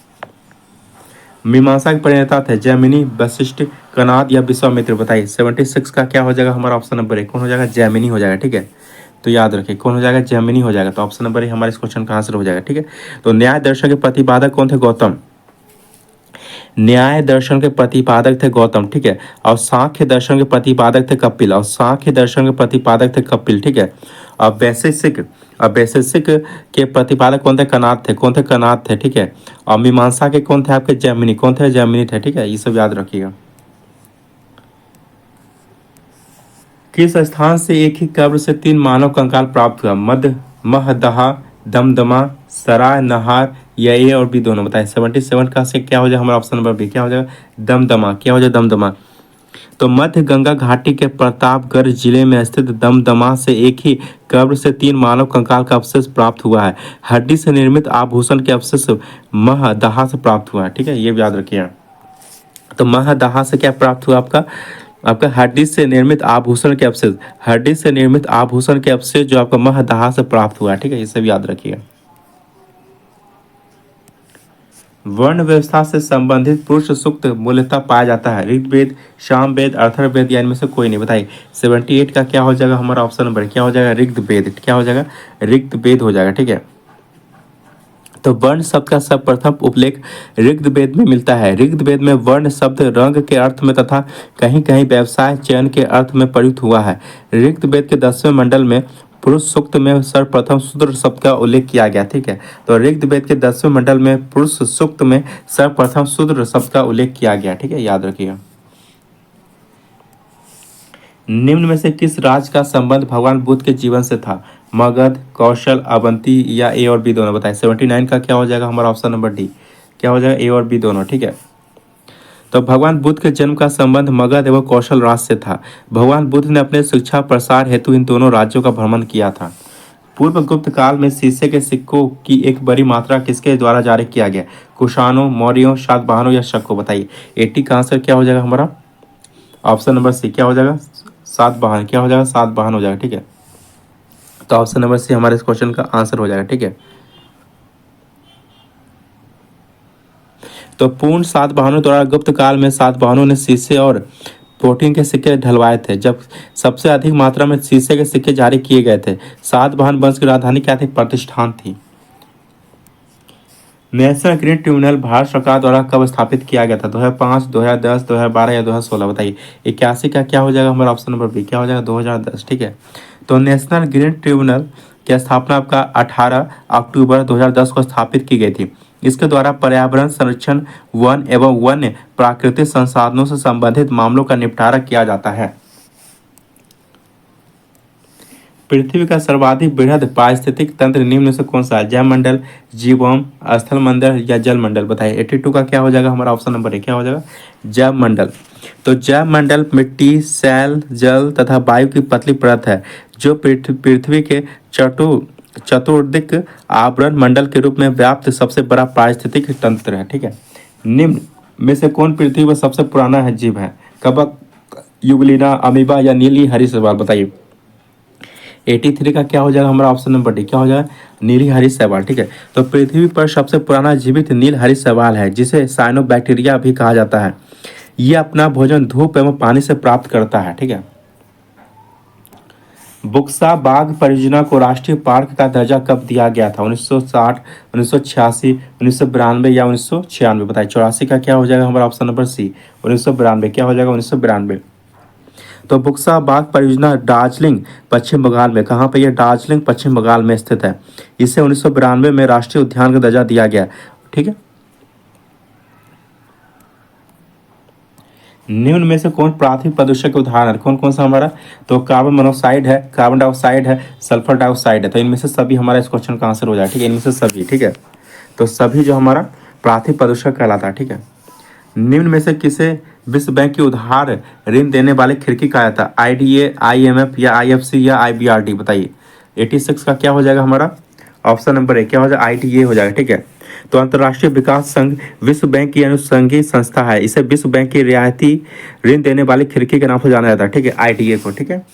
मीमांसा के प्रणेता थे जैमिनी, वशिष्ठ, कणाद या विश्वामित्र। बताइए 76 का क्या हो जाएगा हमारा ऑप्शन नंबर ए कौन हो जाएगा? जैमिनी हो जाएगा। ठीक है, तो याद रखिए कौन हो जाएगा? जैमिनी हो जाएगा। तो ऑप्शन नंबर ए हमारे इस क्वेश्चन का आंसर हो जाएगा। ठीक है, तो न्याय दर्शन के प्रतिपादक कौन थे? गौतम। न्याय दर्शन के प्रतिपादक थे गौतम। ठीक है, और सांख्य दर्शन के प्रतिपादक थे कपिल। और सांख्य दर्शन के प्रतिपादक थे कपिल। ठीक है, और वैशेषिक के प्रतिपादक कौन थे? कणाद थे। कौन थे? कणाद थे। ठीक है, और मीमांसा के कौन थे आपके? जैमिनी। कौन थे? जैमिनी थे। ठीक है, ये सब याद रखिएगा। किस स्थान से एक ही कब्र से 3 मानव कंकाल प्राप्त हुआ? महदहा, दमदमा, सराय नहार या ए और बी दोनों। बताएं 77 का से क्या हो जाएगा हमारा ऑप्शन नंबर बी? क्या हो जाएगा? दमदमा। क्या हो जाएगा? दमदमा। तो मध्य गंगा घाटी के प्रतापगढ़ जिले में स्थित दमदमा से एक ही कब्र से 3 मानव कंकाल का अवशेष प्राप्त हुआ है। हड्डी से निर्मित आभूषण के अवशेष महदहा से प्राप्त हुआ है। ठीक है, ये भी याद रखिए। तो महदहा से क्या प्राप्त हुआ आपका? आपका हड्डी से निर्मित आभूषण के अवशेष। हड्डी से निर्मित आभूषण के अवशेष जो आपका महदहा से प्राप्त हुआ है। ठीक है, ये सब याद रखिएगा। वर्ण व्यवस्था से संबंधित पुरुष सूक्त मूलतः पाया जाता है। ऋग्वेद, सामवेद, अथर्ववेद या इनमें से कोई नहीं। बताइए 78 का क्या हो जाएगा हमारा ऑप्शन नंबर? क्या हो जाएगा? ऋग्वेद। क्या हो जाएगा? ऋग्वेद हो जाएगा। ठीक है, तो वर्ण शब्द का सर्वप्रथम उल्लेख ऋग्वेद में मिलता है। ऋग्वेद में वर्ण शब्द रंग के अर्थ में तथा कहीं कहीं व्यवसाय चयन के अर्थ में प्रयुक्त हुआ है। ऋग्वेद के 10वें मंडल में पुरुष सूक्त में सर्वप्रथम शूद्र शब्द का उल्लेख किया गया। ठीक है, तो ऋग्वेद के 10वें मंडल में पुरुष सूक्त में सर्वप्रथम शूद्र शब्द का उल्लेख किया गया। ठीक है, याद रखिएगा। निम्न में से किस राज्य का संबंध भगवान बुद्ध के जीवन से था? मगध, कौशल, अवंती या ए और बी दोनों। बताएं 79 का क्या हो जाएगा हमारा ऑप्शन नंबर डी? क्या हो जाएगा? ए और बी दोनों। ठीक है, तो भगवान बुद्ध के जन्म का संबंध मगध एवं कौशल राज्य से था। भगवान बुद्ध ने अपने शिक्षा प्रसार हेतु इन दोनों राज्यों का भ्रमण किया था। पूर्व गुप्त काल में शीशे के सिक्कों की एक बड़ी मात्रा किसके द्वारा जारी किया गया? कुषाणों, मौर्यों, सातवाहनों या शकों। बताइए 80 का आंसर क्या हो जाएगा हमारा? Option number C. क्या हो जाएगा? सातवाहन। क्या हो जाएगा? सातवाहन हो जाएगा। ठीक है, तो ऑप्शन नंबर सी हमारे इस क्वेश्चन का आंसर हो जाएगा। ठीक है, तो पूर्ण सातवाहनों द्वारा गुप्त काल में सातवाहनों ने शीशे और प्रोटीन के सिक्के ढलवाए थे। जब सबसे अधिक मात्रा में शीशे के सिक्के जारी किए गए थे। सातवाहन वंश की राजधानी क्या थी? प्रतिष्ठान थी। नेशनल ग्रीन ट्रिब्यूनल भारत सरकार द्वारा कब स्थापित किया गया था? 2005, 2010, 2012 या 2016। बताइए 81 का क्या हो जाएगा हमारा ऑप्शन नंबर बी? क्या हो जाएगा? 2010। ठीक है, तो नेशनल ग्रीन ट्रिब्यूनल की स्थापना आपका 18 अक्टूबर 2010 को स्थापित की गई थी। इसके द्वारा पर्यावरण संरक्षण, वन एवं वन्य प्राकृतिक संसाधनों से संबंधित मामलों का निपटारा किया जाता है। पृथ्वी का सर्वाधिक बृहद पारिस्थितिक तंत्र निम्न में से कौन सा है? जैवमंडल, जीवाश्म, स्थल मंडल या जल मंडल। बताइए 82 का क्या हो जाएगा हमारा ऑप्शन नंबर है? क्या हो जाएगा? जैवमंडल। तो जैवमंडल मिट्टी, सैल, जल तथा वायु की पतली परत है जो पृथ्वी के चतुर्दिक आवरण मंडल के रूप में व्याप्त सबसे बड़ा पारिस्थितिक तंत्र है। ठीक है, निम्न में से कौन पृथ्वी पर सबसे पुराना है जीव है? कवक, युगलिना, अमीबा या नीली हरी शैवाल। बताइए 83 का क्या हो जाएगा हमारा ऑप्शन नंबर डी? क्या हो जाएगा? नीली हरी शैवाल। ठीक है, तो पृथ्वी पर सबसे पुराना जीवित नील हरी शैवाल है जिसे साइनोबैक्टीरिया भी कहा जाता है। यह अपना भोजन धूप एवं पानी से प्राप्त करता है। ठीक है, बुक्सा बाघ परियोजना को राष्ट्रीय पार्क का दर्जा कब दिया गया था? 1960, 1986, 1992 या 1996। बताइए 84 का क्या हो जाएगा हमारा ऑप्शन नंबर सी? 1992। क्या हो जाएगा? 1992। तो बुक्सा बाघ परियोजना दार्जिलिंग पश्चिम बंगाल में, कहाँ पे? ये दार्जिलिंग पश्चिम बंगाल में स्थित है। इसे 1992 में राष्ट्रीय उद्यान का दर्जा दिया गया। ठीक है, निम्न में से कौन प्राथमिक प्रदूषक के उदाहरण है? कौन कौन सा हमारा? तो कार्बन मोनोऑक्साइड है, कार्बन डाइऑक्साइड है, सल्फर डाइऑक्साइड है। तो इनमें से सभी हमारा इस क्वेश्चन का आंसर हो जाए। ठीक है, इनमें से सभी। ठीक है, तो सभी जो हमारा प्राथमिक प्रदूषक कहलाता है। ठीक है, निम्न में से किसे विश्व बैंक की उधार ऋण देने वाले खिड़की कहा जाता है? आईडीए, आईएमएफ या आईएफसी या आईबीआरडी। बताइए 86 का क्या हो जाएगा हमारा ऑप्शन नंबर है? क्या हो जाएगा? आईडीए हो जाएगा। ठीक है, तो अंतर्राष्ट्रीय विकास संघ विश्व बैंक की अनुषंगी संस्था है, इसे विश्व बैंक की रियायती ऋण देने वाली खिड़की के नाम से जाना जाता है, ठीक है, आईडीए को, ठीक है।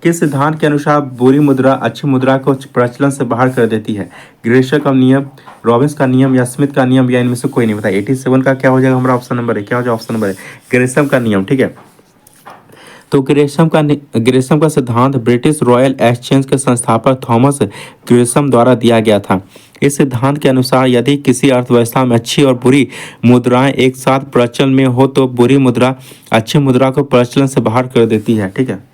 किस सिद्धांत के अनुसार बुरी मुद्रा अच्छी मुद्रा को प्रचलन से बाहर कर देती है? ग्रेशर का नियम, रॉबिन्स का नियम या स्मिथ का नियम या इनमें से कोई नहीं? बताइए 87 का क्या हो जाएगा हमारा ऑप्शन नंबर है, क्या हो जाएगा ऑप्शन नंबर है ग्रेशम का नियम, ठीक है। तो ग्रेशम का सिद्धांत ब्रिटिश रॉयल एक्सचेंज के संस्थापक थॉमस ग्रेशम द्वारा दिया गया था। इस सिद्धांत के अनुसार यदि किसी अर्थव्यवस्था में अच्छी और बुरी मुद्राएं एक साथ प्रचलन में हो तो बुरी मुद्रा अच्छी मुद्रा को प्रचलन से बाहर कर देती है, ठीक है।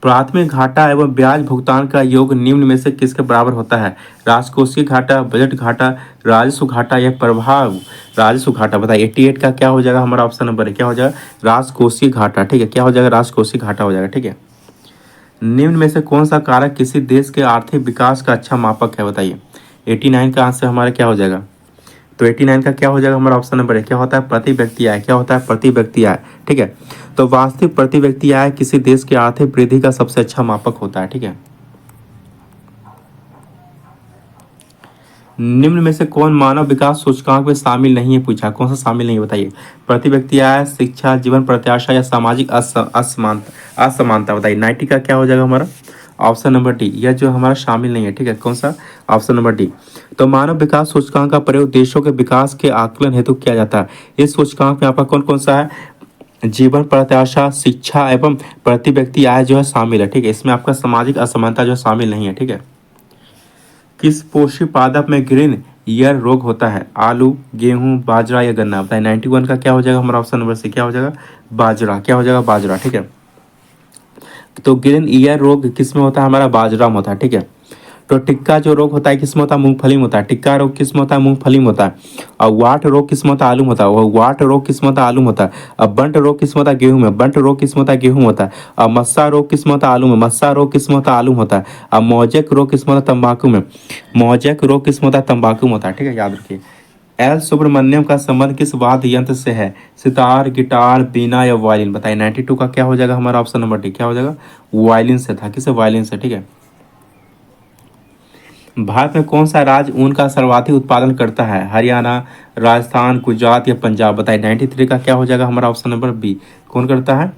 प्राथमिक घाटा एवं ब्याज भुगतान का योग निम्न में से किसके बराबर होता है? राजकोषीय घाटा, बजट घाटा, राजस्व घाटा या प्रभाव राजस्व घाटा? बताइए 88 का क्या हो जाएगा हमारा ऑप्शन नंबर है, क्या हो जाएगा राजकोषीय घाटा, ठीक है, क्या हो जाएगा राजकोषीय घाटा हो जाएगा, ठीक है। निम्न में से कौन सा कारक किसी देश के आर्थिक विकास का अच्छा मापक है? बताइए 89 का आंसर हमारा क्या हो जाएगा? तो 89 का क्या हो जाएगा हमारा ऑप्शन नंबर है, क्या होता है प्रति व्यक्ति आय, क्या होता है प्रति व्यक्ति आय, ठीक है। तो वास्तविक प्रति व्यक्ति आय किसी देश की आर्थिक वृद्धि का सबसे अच्छा मापक होता है, ठीक है। निम्न में से कौन मानव विकास सूचकांक में शामिल नहीं है? पूछा कौन सा शामिल नहीं है, बताइए प्रति व्यक्ति आय, शिक्षा, जीवन प्रत्याशा या सामाजिक असमानता? बताइए 90 का क्या हो जाएगा हमारा ऑप्शन नंबर डी, यह जो हमारा शामिल नहीं है, ठीक है, कौन सा ऑप्शन नंबर डी। तो मानव विकास सूचकांक का प्रयोग देशों के विकास के आकलन हेतु किया जाता है। इस सूचकांक में आपका कौन कौन सा है? जीवन प्रत्याशा, शिक्षा एवं प्रति व्यक्ति आय जो है शामिल है, ठीक है। इसमें आपका सामाजिक असमानता जो शामिल नहीं है, ठीक है। किस पोषी पादप में ग्रीन ईयर रोग होता है? आलू, गेहूं, बाजरा या गन्ना? बताइए 91 का क्या हो जाएगा हमारा ऑप्शन नंबर सी, क्या हो जाएगा बाजरा, क्या हो जाएगा बाजरा, ठीक है। तो ग्रीन ईयर रोग किस में होता है? हमारा बाजरा में होता है, ठीक है। तो टिक्का जो रोग होता है किस में होता है? मूंगफली में होता है। टिक्का रोग किस में होता है? मूंगफली में होता है। और वाट रोग किस में होता है? आलू में होता है। और वाट रोग किस में होता है? आलू में होता है। अब बंट रोग किस में होता है? गेहूं में। बंट रोग किस में होता है? गेहूं में होता है। और मस्सा रोग किस में होता है? आलू में। मस्सा रोग किस में होता है? आलू में होता है। अब मोजेक रोग किस में होता है? तंबाकू में। मोजेक रोग किस में होता है? तंबाकू में होता है, ठीक है, याद रखिए। एल सुब्रमण्यम का संबंध किस वाद्य यंत्र से है? सितार, गिटार, बीना या वायलिन? बताइए 92 का क्या हो जाएगा हमारा ऑप्शन नंबर डी, क्या हो जाएगा वायलिन से था, किसे वायलिन से, ठीक है। भारत में कौन सा राज्य ऊन का सर्वाधिक उत्पादन करता है? हरियाणा, राजस्थान, गुजरात या पंजाब? बताइए 93 का क्या हो जाएगा हमारा ऑप्शन नंबर बी, कौन करता है?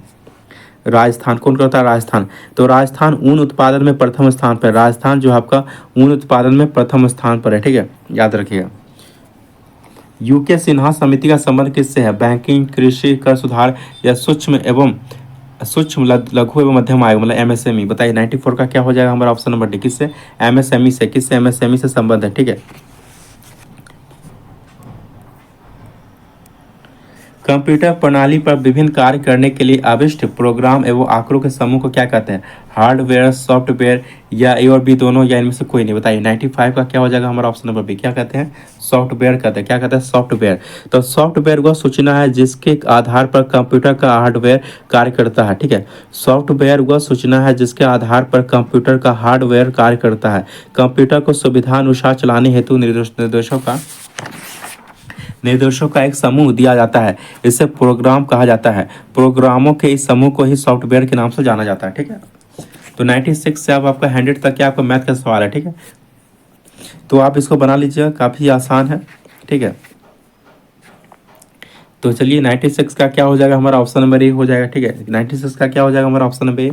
राजस्थान। कौन करता है? राजस्थान। तो राजस्थान ऊन उत्पादन में प्रथम स्थान पर, राजस्थान जो आपका ऊन उत्पादन में प्रथम स्थान पर है, ठीक है, याद रखिएगा। यूके सिन्हा समिति का संबंध किससे है? बैंकिंग, कृषि, कर सुधार या सूक्ष्म लघु एवं मध्यम आयोग मतलब एमएसएमई? बताइए 94 का क्या हो जाएगा हमारा ऑप्शन नंबर डी, किससे? एमएसएमई से, किससे? एमएसएमई से संबंध है, ठीक है। कंप्यूटर प्रणाली पर विभिन्न कार्य करने के लिए अविष्ट प्रोग्राम एवं आंकड़ों के समूह को क्या कहते हैं? हार्डवेयर, सॉफ्टवेयर या ए और बी दोनों या इनमें से कोई नहीं? बताइए 95 का क्या हो जाएगा हमारा ऑप्शन नंबर बी, क्या कहते हैं? सॉफ्टवेयर कहते हैं, क्या कहते हैं? सॉफ्टवेयर। तो सॉफ्टवेयर वह सूचना है जिसके आधार पर कंप्यूटर का हार्डवेयर कार्य करता है, ठीक है। सॉफ्टवेयर वह सूचना है जिसके आधार पर कंप्यूटर का हार्डवेयर कार्य करता है। कंप्यूटर को सुविधानुसार चलाने हेतु निर्देशों का एक समूह दिया जाता है, इसे प्रोग्राम कहा जाता है। प्रोग्रामों के इस समूह को ही सॉफ्टवेयर के नाम से जाना जाता है, ठीक है। तो 96 से अब आपका 100 तक क्या आपका मैथ का सवाल है, ठीक है। तो आप इसको बना लीजिएगा, काफ़ी आसान है, ठीक है। तो चलिए 96 का क्या हो जाएगा हमारा ऑप्शन नंबर ए हो जाएगा, ठीक है। 96 का क्या हो जाएगा हमारा ऑप्शन नंबर ए।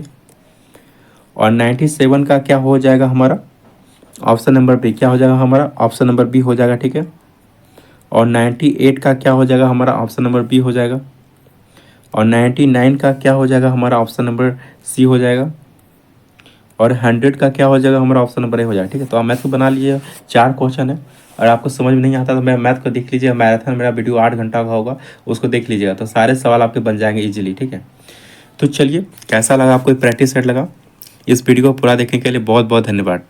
और 97 का क्या हो जाएगा हमारा ऑप्शन नंबर बी, क्या हो जाएगा हमारा ऑप्शन नंबर बी हो जाएगा, ठीक है। और 98 का क्या हो जाएगा हमारा ऑप्शन नंबर बी हो जाएगा। और 99 का क्या हो जाएगा हमारा ऑप्शन नंबर सी हो जाएगा। और 100 का क्या हो जाएगा हमारा ऑप्शन नंबर ए हो जाएगा, ठीक है। तो आप मैथ को बना लीजिए, 4 क्वेश्चन है। और आपको समझ में नहीं आता तो मैं मैथ को देख लीजिए, मैराथन मेरा वीडियो 8 घंटा का होगा, उसको देख लीजिएगा, तो सारे सवाल आपके बन जाएंगे ईजिली, ठीक है। तो चलिए कैसा लगा आपको, प्रैक्टिस सेट लगा? इस वीडियो को पूरा देखने के लिए बहुत बहुत धन्यवाद।